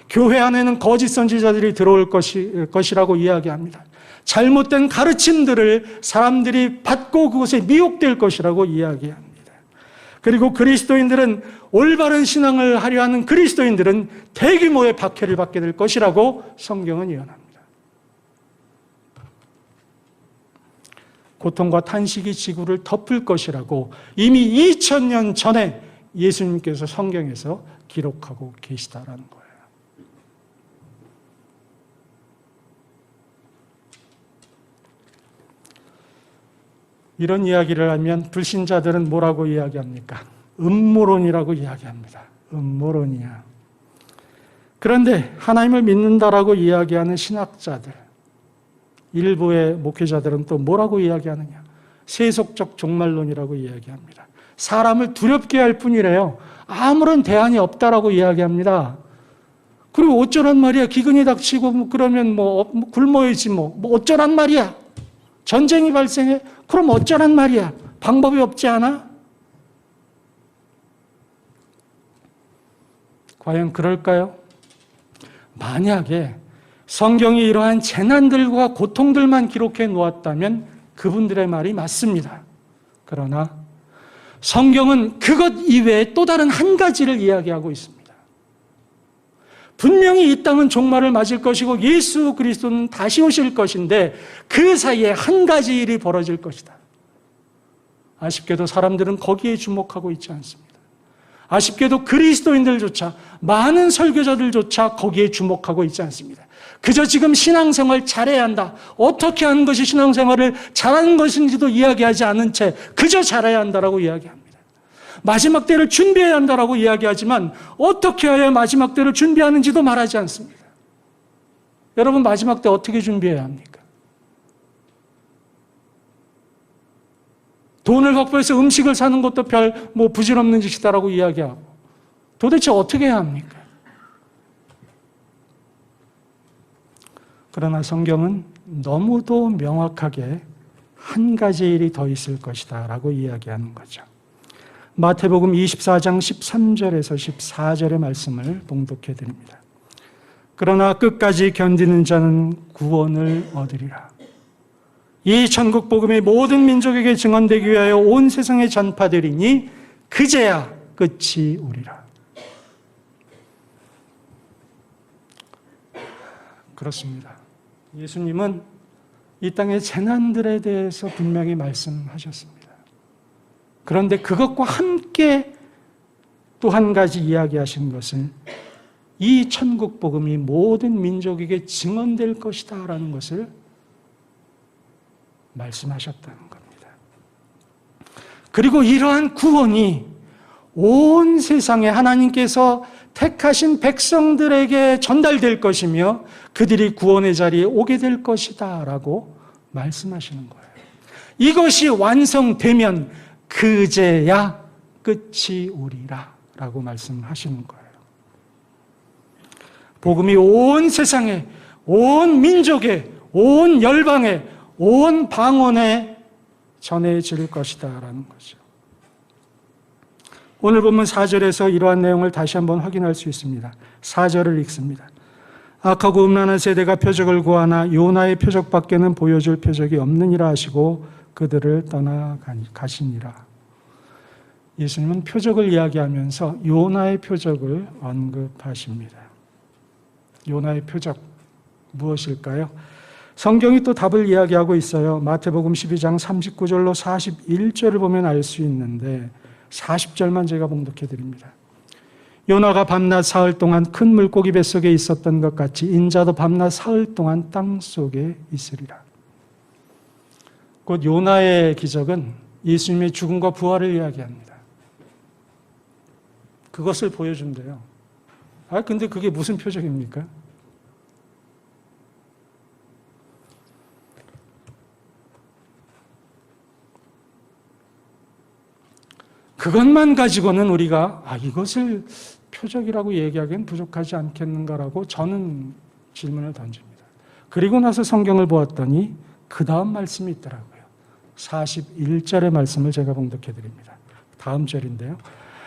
교회 안에는 거짓 선지자들이 들어올 것이라고 이야기합니다. 잘못된 가르침들을 사람들이 받고 그것에 미혹될 것이라고 이야기합니다. 그리고 그리스도인들은 올바른 신앙을 하려 하는 그리스도인들은 대규모의 박해를 받게 될 것이라고 성경은 예언합니다. 고통과 탄식이 지구를 덮을 것이라고 이미 2000년 전에 예수님께서 성경에서 기록하고 계시다라는 거예요. 이런 이야기를 하면 불신자들은 뭐라고 이야기합니까? 음모론이라고 이야기합니다. 음모론이야. 그런데 하나님을 믿는다라고 이야기하는 신학자들, 일부의 목회자들은 또 뭐라고 이야기하느냐? 세속적 종말론이라고 이야기합니다. 사람을 두렵게 할 뿐이래요. 아무런 대안이 없다라고 이야기합니다. 그리고 어쩌란 말이야? 기근이 닥치고 그러면 굶어야지 어쩌란 말이야? 전쟁이 발생해? 그럼 어쩌란 말이야? 방법이 없지 않아? 과연 그럴까요? 만약에 성경이 이러한 재난들과 고통들만 기록해 놓았다면 그분들의 말이 맞습니다. 그러나 성경은 그것 이외에 또 다른 한 가지를 이야기하고 있습니다. 분명히 이 땅은 종말을 맞을 것이고 예수 그리스도는 다시 오실 것인데 그 사이에 한 가지 일이 벌어질 것이다. 아쉽게도 사람들은 거기에 주목하고 있지 않습니다. 아쉽게도 그리스도인들조차, 많은 설교자들조차 거기에 주목하고 있지 않습니다. 그저 지금 신앙생활 잘해야 한다. 어떻게 하는 것이 신앙생활을 잘하는 것인지도 이야기하지 않은 채 그저 잘해야 한다라고 이야기합니다. 마지막 때를 준비해야 한다라고 이야기하지만 어떻게 해야 마지막 때를 준비하는지도 말하지 않습니다. 여러분, 마지막 때 어떻게 준비해야 합니까? 돈을 확보해서 음식을 사는 것도 별 부질없는 짓이다라고 이야기하고 도대체 어떻게 해야 합니까? 그러나 성경은 너무도 명확하게 한 가지 일이 더 있을 것이다 라고 이야기하는 거죠. 마태복음 24장 13절에서 14절의 말씀을 봉독해 드립니다. 그러나 끝까지 견디는 자는 구원을 얻으리라. 이 천국 복음이 모든 민족에게 증언되기 위하여 온 세상에 전파되리니 그제야 끝이 오리라. 그렇습니다. 예수님은 이 땅의 재난들에 대해서 분명히 말씀하셨습니다. 그런데 그것과 함께 또 한 가지 이야기하신 것은 이 천국 복음이 모든 민족에게 증언될 것이다 라는 것을 말씀하셨다는 겁니다. 그리고 이러한 구원이 온 세상에 하나님께서 택하신 백성들에게 전달될 것이며 그들이 구원의 자리에 오게 될 것이다 라고 말씀하시는 거예요. 이것이 완성되면 그제야 끝이 오리라 라고 말씀하시는 거예요. 복음이 온 세상에, 온 민족에, 온 열방에, 온 방언에 전해질 것이다 라는 거죠. 오늘 본문 4절에서 이러한 내용을 다시 한번 확인할 수 있습니다. 4절을 읽습니다. 악하고 음란한 세대가 표적을 구하나 요나의 표적밖에는 보여줄 표적이 없느니라 하시고 그들을 떠나가시니라. 예수님은 표적을 이야기하면서 요나의 표적을 언급하십니다. 요나의 표적 무엇일까요? 성경이 또 답을 이야기하고 있어요. 마태복음 12장 39절로 41절을 보면 알 수 있는데 40절만 제가 봉독해 드립니다. 요나가 밤낮 사흘 동안 큰 물고기 뱃속에 있었던 것 같이 인자도 밤낮 사흘 동안 땅속에 있으리라. 곧 요나의 기적은 예수님의 죽음과 부활을 이야기합니다. 그것을 보여준대요. 근데 그게 무슨 표적입니까? 그것만 가지고는 우리가 이것을 표적이라고 얘기하기엔 부족하지 않겠는가라고 저는 질문을 던집니다. 그리고 나서 성경을 보았더니 그 다음 말씀이 있더라고요. 41절의 말씀을 제가 봉독해 드립니다. 다음 절인데요.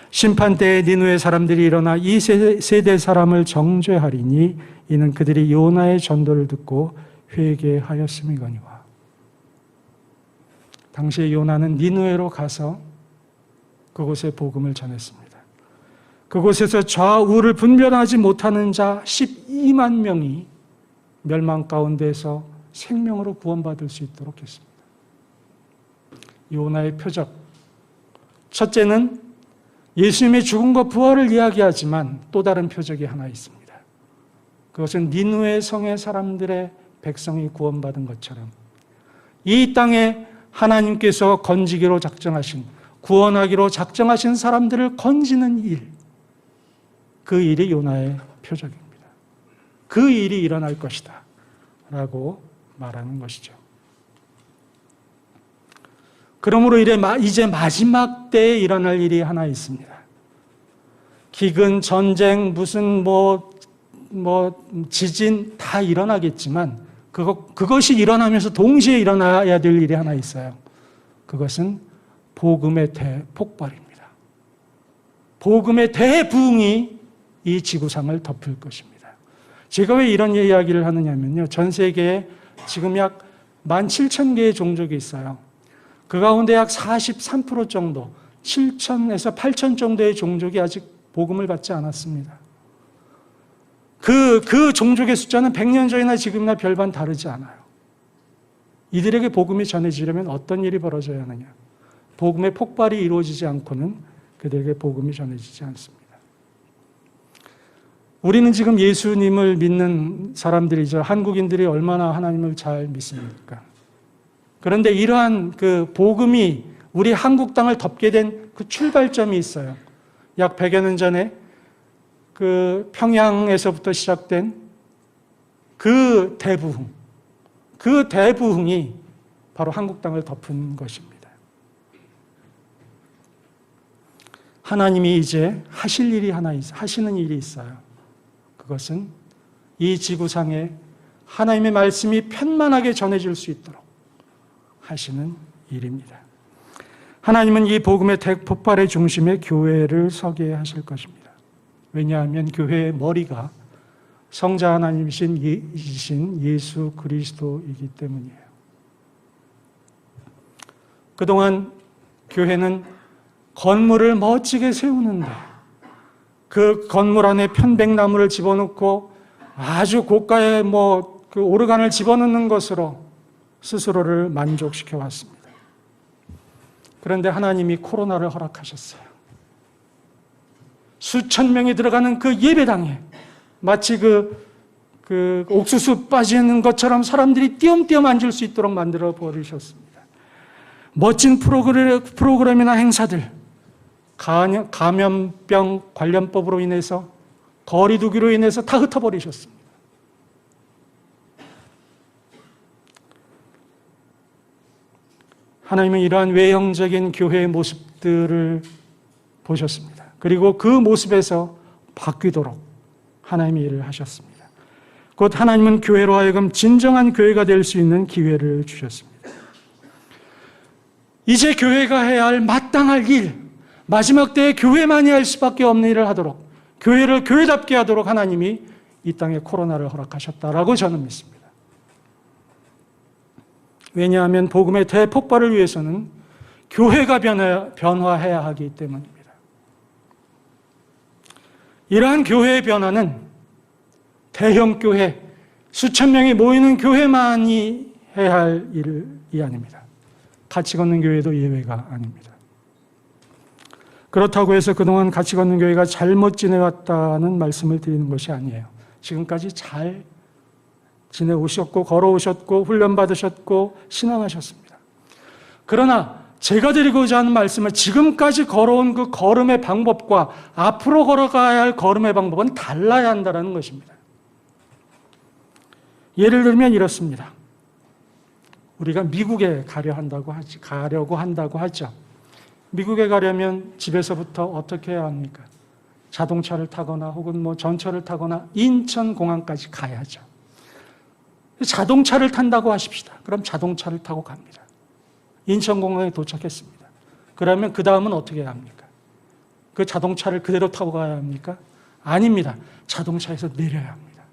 심판 때에 니느웨 사람들이 일어나 이 세대 사람을 정죄하리니 이는 그들이 요나의 전도를 듣고 회개하였음이거니와. 당시에 요나는 니느웨로 가서 그곳에 복음을 전했습니다. 그곳에서 좌우를 분별하지 못하는 자 12만 명이 멸망 가운데서 생명으로 구원받을 수 있도록 했습니다. 요나의 표적. 첫째는 예수님의 죽음과 부활을 이야기하지만 또 다른 표적이 하나 있습니다. 그것은 니느웨 성의 사람들의 백성이 구원받은 것처럼 이 땅에 하나님께서 건지기로 작정하신, 구원하기로 작정하신 사람들을 건지는 일, 그 일이 요나의 표적입니다. 그 일이 일어날 것이다 라고 말하는 것이죠. 그러므로 이제 마지막 때에 일어날 일이 하나 있습니다. 기근, 전쟁, 무슨 지진 다 일어나겠지만 그것이 일어나면서 동시에 일어나야 될 일이 하나 있어요. 그것은 복음의 대폭발입니다. 복음의 대부흥이 이 지구상을 덮을 것입니다. 제가 왜 이런 이야기를 하느냐면요. 전 세계에 지금 약 17,000개의 종족이 있어요. 그 가운데 약 43% 정도, 7,000에서 8,000 정도의 종족이 아직 복음을 받지 않았습니다. 그 종족의 숫자는 100년 전이나 지금이나 별반 다르지 않아요. 이들에게 복음이 전해지려면 어떤 일이 벌어져야 하느냐? 복음의 폭발이 이루어지지 않고는 그들에게 복음이 전해지지 않습니다. 우리는 지금 예수님을 믿는 사람들이죠. 한국인들이 얼마나 하나님을 잘 믿습니까? 그런데 이러한 그 복음이 우리 한국 땅을 덮게 된 그 출발점이 있어요. 약 100여 년 전에 그 평양에서부터 시작된 그 대부흥이 바로 한국 땅을 덮은 것입니다. 하나님이 이제 하시는 일이 있어요. 그것은 이 지구상에 하나님의 말씀이 편만하게 전해질 수 있도록 하시는 일입니다. 하나님은 이 복음의 대폭발의 중심에 교회를 서게 하실 것입니다. 왜냐하면 교회의 머리가 성자 하나님이신 예수 그리스도이기 때문이에요. 그동안 교회는 건물을 멋지게 세우는데 그 건물 안에 편백나무를 집어넣고 아주 고가의 그 오르간을 집어넣는 것으로 스스로를 만족시켜 왔습니다. 그런데 하나님이 코로나를 허락하셨어요. 수천 명이 들어가는 그 예배당에 마치 그 옥수수 빠지는 것처럼 사람들이 띄엄띄엄 앉을 수 있도록 만들어 버리셨습니다. 멋진 프로그램이나 행사들, 감염병 관련법으로 인해서 거리 두기로 인해서 다 흩어버리셨습니다. 하나님은 이러한 외형적인 교회의 모습들을 보셨습니다. 그리고 그 모습에서 바뀌도록 하나님이 일을 하셨습니다. 곧 하나님은 교회로 하여금 진정한 교회가 될 수 있는 기회를 주셨습니다. 이제 교회가 해야 할 마땅할 일, 마지막 때에 교회만이 할 수밖에 없는 일을 하도록, 교회를 교회답게 하도록 하나님이 이 땅에 코로나를 허락하셨다라고 저는 믿습니다. 왜냐하면 복음의 대폭발을 위해서는 교회가 변화해야 하기 때문입니다. 이러한 교회의 변화는 대형 교회, 수천 명이 모이는 교회만이 해야 할 일이 아닙니다. 같이 걷는 교회도 예외가 아닙니다. 그렇다고 해서 그동안 같이 걷는 교회가 잘못 지내왔다는 말씀을 드리는 것이 아니에요. 지금까지 잘 지내오셨고 걸어오셨고 훈련받으셨고 신앙하셨습니다. 그러나 제가 드리고자 하는 말씀은 지금까지 걸어온 그 걸음의 방법과 앞으로 걸어가야 할 걸음의 방법은 달라야 한다는 것입니다. 예를 들면 이렇습니다. 우리가 미국에 가려고 한다고 하죠. 미국에 가려면 집에서부터 어떻게 해야 합니까? 자동차를 타거나 혹은 전철을 타거나 인천공항까지 가야죠. 자동차를 탄다고 하십시다. 그럼 자동차를 타고 갑니다. 인천공항에 도착했습니다. 그러면 그 다음은 어떻게 해야 합니까? 그 자동차를 그대로 타고 가야 합니까? 아닙니다. 자동차에서 내려야 합니다.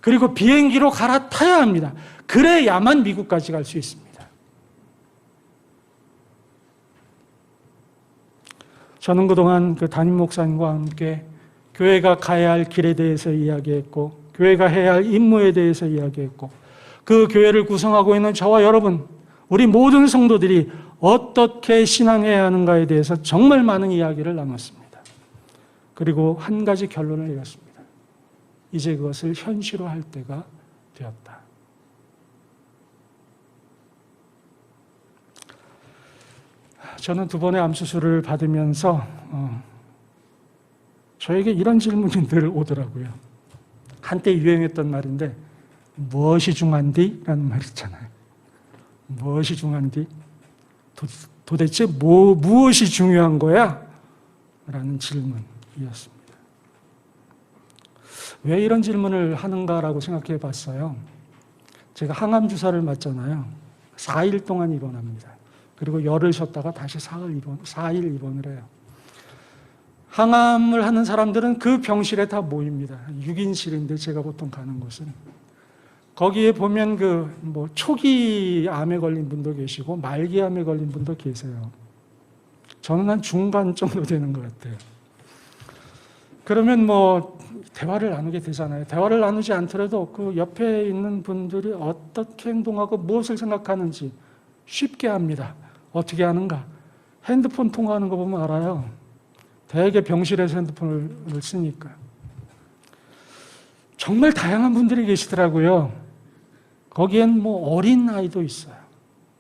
그리고 비행기로 갈아타야 합니다. 그래야만 미국까지 갈 수 있습니다. 저는 그동안 그 담임 목사님과 함께 교회가 가야 할 길에 대해서 이야기했고, 교회가 해야 할 임무에 대해서 이야기했고, 그 교회를 구성하고 있는 저와 여러분, 우리 모든 성도들이 어떻게 신앙해야 하는가에 대해서 정말 많은 이야기를 나눴습니다. 그리고 한 가지 결론을 내렸습니다. 이제 그것을 현실화할 때가 되었다. 저는 2번의 암수술을 받으면서 저에게 이런 질문이 늘 오더라고요. 한때 유행했던 말인데, 무엇이 중요한디? 라는 말 있잖아요. 무엇이 중요한디? 도대체 무엇이 중요한 거야? 라는 질문이었습니다. 왜 이런 질문을 하는가라고 생각해 봤어요. 제가 항암 주사를 맞잖아요. 4일 동안 입원합니다. 그리고 열을 쉬었다가 다시 4일 입원을 해요. 항암을 하는 사람들은 그 병실에 다 모입니다. 6인실인데 제가 보통 가는 곳은. 거기에 보면 초기 암에 걸린 분도 계시고 말기 암에 걸린 분도 계세요. 저는 한 중간 정도 되는 것 같아요. 그러면 대화를 나누게 되잖아요. 대화를 나누지 않더라도 그 옆에 있는 분들이 어떻게 행동하고 무엇을 생각하는지 쉽게 합니다. 어떻게 하는가? 핸드폰 통화하는 거 보면 알아요. 대개 병실에서 핸드폰을 쓰니까. 정말 다양한 분들이 계시더라고요. 거기엔 어린 아이도 있어요.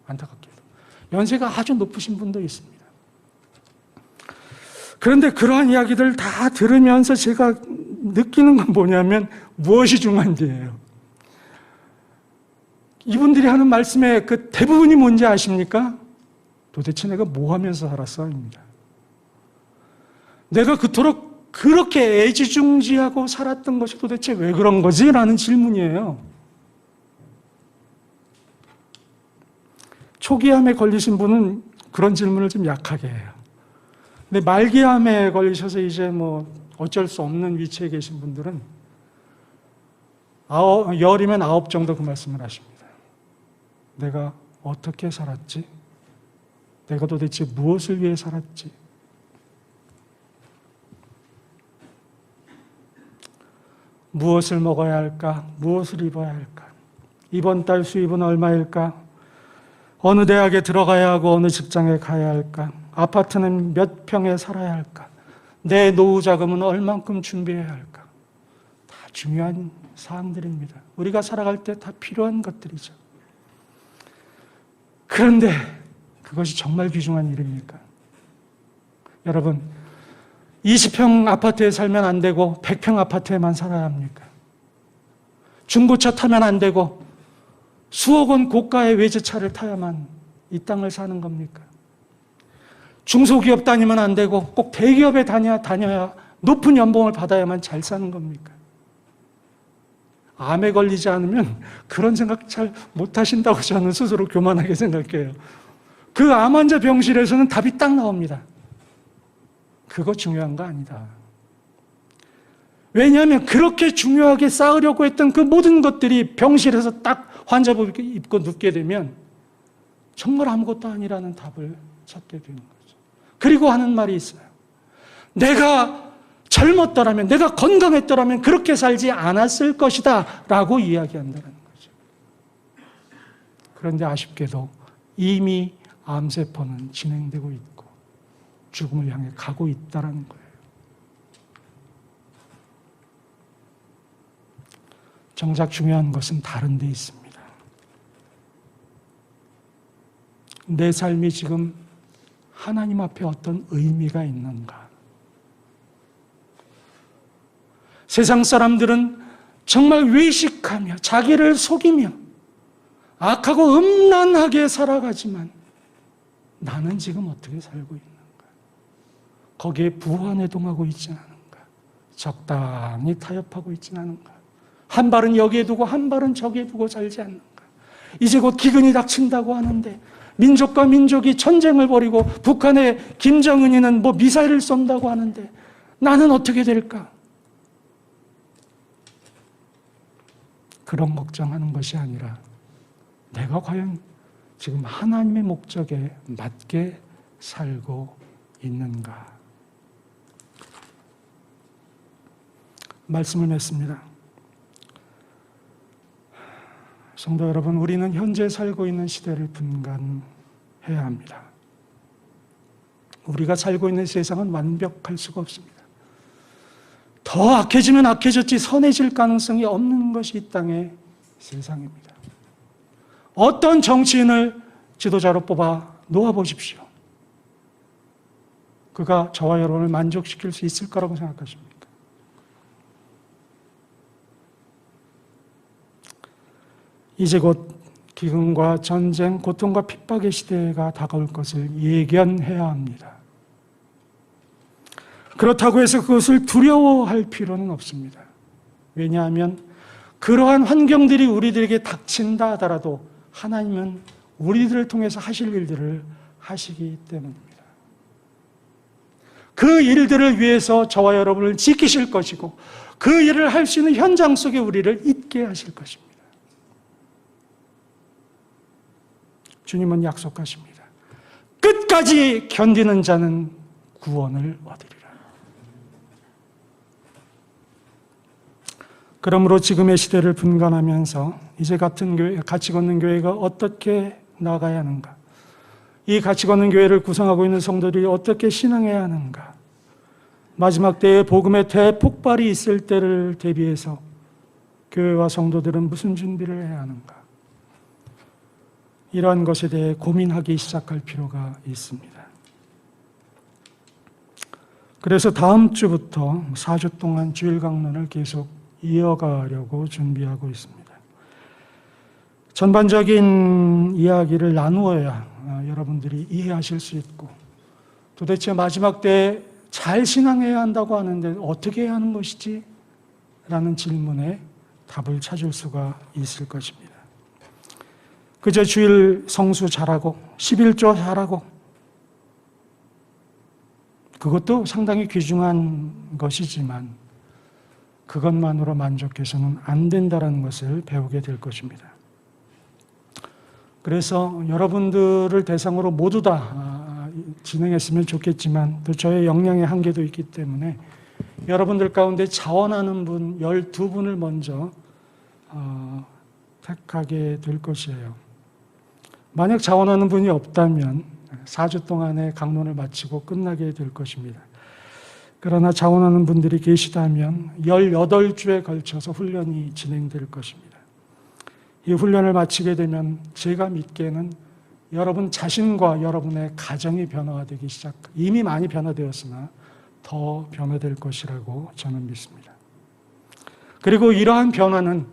안타깝게도. 연세가 아주 높으신 분도 있습니다. 그런데 그러한 이야기들 다 들으면서 제가 느끼는 건 뭐냐면 무엇이 중요한지예요. 이분들이 하는 말씀의 그 대부분이 뭔지 아십니까? 도대체 내가 뭐 하면서 살았어?입니다. 내가 그토록 그렇게 애지중지하고 살았던 것이 도대체 왜 그런 거지? 라는 질문이에요. 초기암에 걸리신 분은 그런 질문을 좀 약하게 해요. 근데 말기암에 걸리셔서 이제 어쩔 수 없는 위치에 계신 분들은 열이면 9 정도 그 말씀을 하십니다. 내가 어떻게 살았지? 내가 도대체 무엇을 위해 살았지? 무엇을 먹어야 할까? 무엇을 입어야 할까? 이번 달 수입은 얼마일까? 어느 대학에 들어가야 하고 어느 직장에 가야 할까? 아파트는 몇 평에 살아야 할까? 내 노후 자금은 얼만큼 준비해야 할까? 다 중요한 사항들입니다. 우리가 살아갈 때 다 필요한 것들이죠. 그런데 그것이 정말 귀중한 일입니까? 여러분, 20평 아파트에 살면 안 되고 100평 아파트에만 살아야 합니까? 중고차 타면 안 되고 수억 원 고가의 외제차를 타야만 이 땅을 사는 겁니까? 중소기업 다니면 안 되고 꼭 대기업에 다녀야 높은 연봉을 받아야만 잘 사는 겁니까? 암에 걸리지 않으면 그런 생각 잘 못하신다고 저는 스스로 교만하게 생각해요. 그 암 환자 병실에서는 답이 딱 나옵니다. 그거 중요한 거 아니다. 왜냐하면 그렇게 중요하게 쌓으려고 했던 그 모든 것들이 병실에서 딱 환자복 입고 눕게 되면 정말 아무것도 아니라는 답을 찾게 되는 거죠. 그리고 하는 말이 있어요. 내가 젊었더라면, 내가 건강했더라면 그렇게 살지 않았을 것이다 라고 이야기한다는 거죠. 그런데 아쉽게도 이미 암세포는 진행되고 있고 죽음을 향해 가고 있다는 거예요. 정작 중요한 것은 다른 데 있습니다. 내 삶이 지금 하나님 앞에 어떤 의미가 있는가? 세상 사람들은 정말 외식하며 자기를 속이며 악하고 음란하게 살아가지만 나는 지금 어떻게 살고 있는가? 거기에 부화내동하고 있지는 않은가? 적당히 타협하고 있지는 않은가? 한 발은 여기에 두고 한 발은 저기에 두고 살지 않는가? 이제 곧 기근이 닥친다고 하는데 민족과 민족이 전쟁을 벌이고 북한의 김정은이는 미사일을 쏜다고 하는데 나는 어떻게 될까? 그런 걱정하는 것이 아니라 내가 과연 지금 하나님의 목적에 맞게 살고 있는가 말씀을 맺습니다. 성도 여러분, 우리는 현재 살고 있는 시대를 분간해야 합니다. 우리가 살고 있는 세상은 완벽할 수가 없습니다. 더 악해지면 악해졌지 선해질 가능성이 없는 것이 이 땅의 세상입니다. 어떤 정치인을 지도자로 뽑아 놓아보십시오. 그가 저와 여러분을 만족시킬 수 있을 거라고 생각하십니까? 이제 곧 기근과 전쟁, 고통과 핍박의 시대가 다가올 것을 예견해야 합니다. 그렇다고 해서 그것을 두려워할 필요는 없습니다. 왜냐하면 그러한 환경들이 우리들에게 닥친다 하더라도 하나님은 우리들을 통해서 하실 일들을 하시기 때문입니다. 그 일들을 위해서 저와 여러분을 지키실 것이고 그 일을 할 수 있는 현장 속에 우리를 있게 하실 것입니다. 주님은 약속하십니다. 끝까지 견디는 자는 구원을 얻으리라. 그러므로 지금의 시대를 분간하면서 이제 같은 교회, 같이 걷는 교회가 어떻게 나가야 하는가? 이 같이 걷는 교회를 구성하고 있는 성도들이 어떻게 신앙해야 하는가? 마지막 때에 복음의 대폭발이 있을 때를 대비해서 교회와 성도들은 무슨 준비를 해야 하는가? 이러한 것에 대해 고민하기 시작할 필요가 있습니다. 그래서 다음 주부터 4주 동안 주일 강론을 계속 이어가려고 준비하고 있습니다. 전반적인 이야기를 나누어야 여러분들이 이해하실 수 있고 도대체 마지막 때에 잘 신앙해야 한다고 하는데 어떻게 해야 하는 것이지? 라는 질문에 답을 찾을 수가 있을 것입니다. 그저 주일 성수 잘하고 11조 잘하고 그것도 상당히 귀중한 것이지만 그것만으로 만족해서는 안 된다는 것을 배우게 될 것입니다. 그래서 여러분들을 대상으로 모두 다 진행했으면 좋겠지만 또 저의 역량의 한계도 있기 때문에 여러분들 가운데 자원하는 분 12분을 먼저 택하게 될 것이에요. 만약 자원하는 분이 없다면 4주 동안의 강론을 마치고 끝나게 될 것입니다. 그러나 자원하는 분들이 계시다면 18주에 걸쳐서 훈련이 진행될 것입니다. 이 훈련을 마치게 되면 제가 믿기에는 여러분 자신과 여러분의 가정이 변화되기 이미 많이 변화되었으나 더 변화될 것이라고 저는 믿습니다. 그리고 이러한 변화는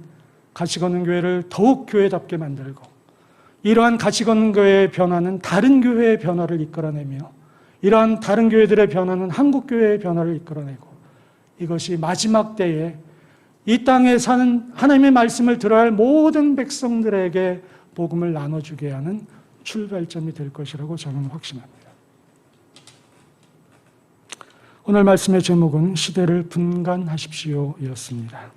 같이 걷는 교회를 더욱 교회답게 만들고 이러한 같이 걷는 교회의 변화는 다른 교회의 변화를 이끌어내며 이러한 다른 교회들의 변화는 한국 교회의 변화를 이끌어내고 이것이 마지막 때에 이 땅에 사는 하나님의 말씀을 들어야 할 모든 백성들에게 복음을 나눠주게 하는 출발점이 될 것이라고 저는 확신합니다. 오늘 말씀의 제목은 시대를 분간하십시오였습니다.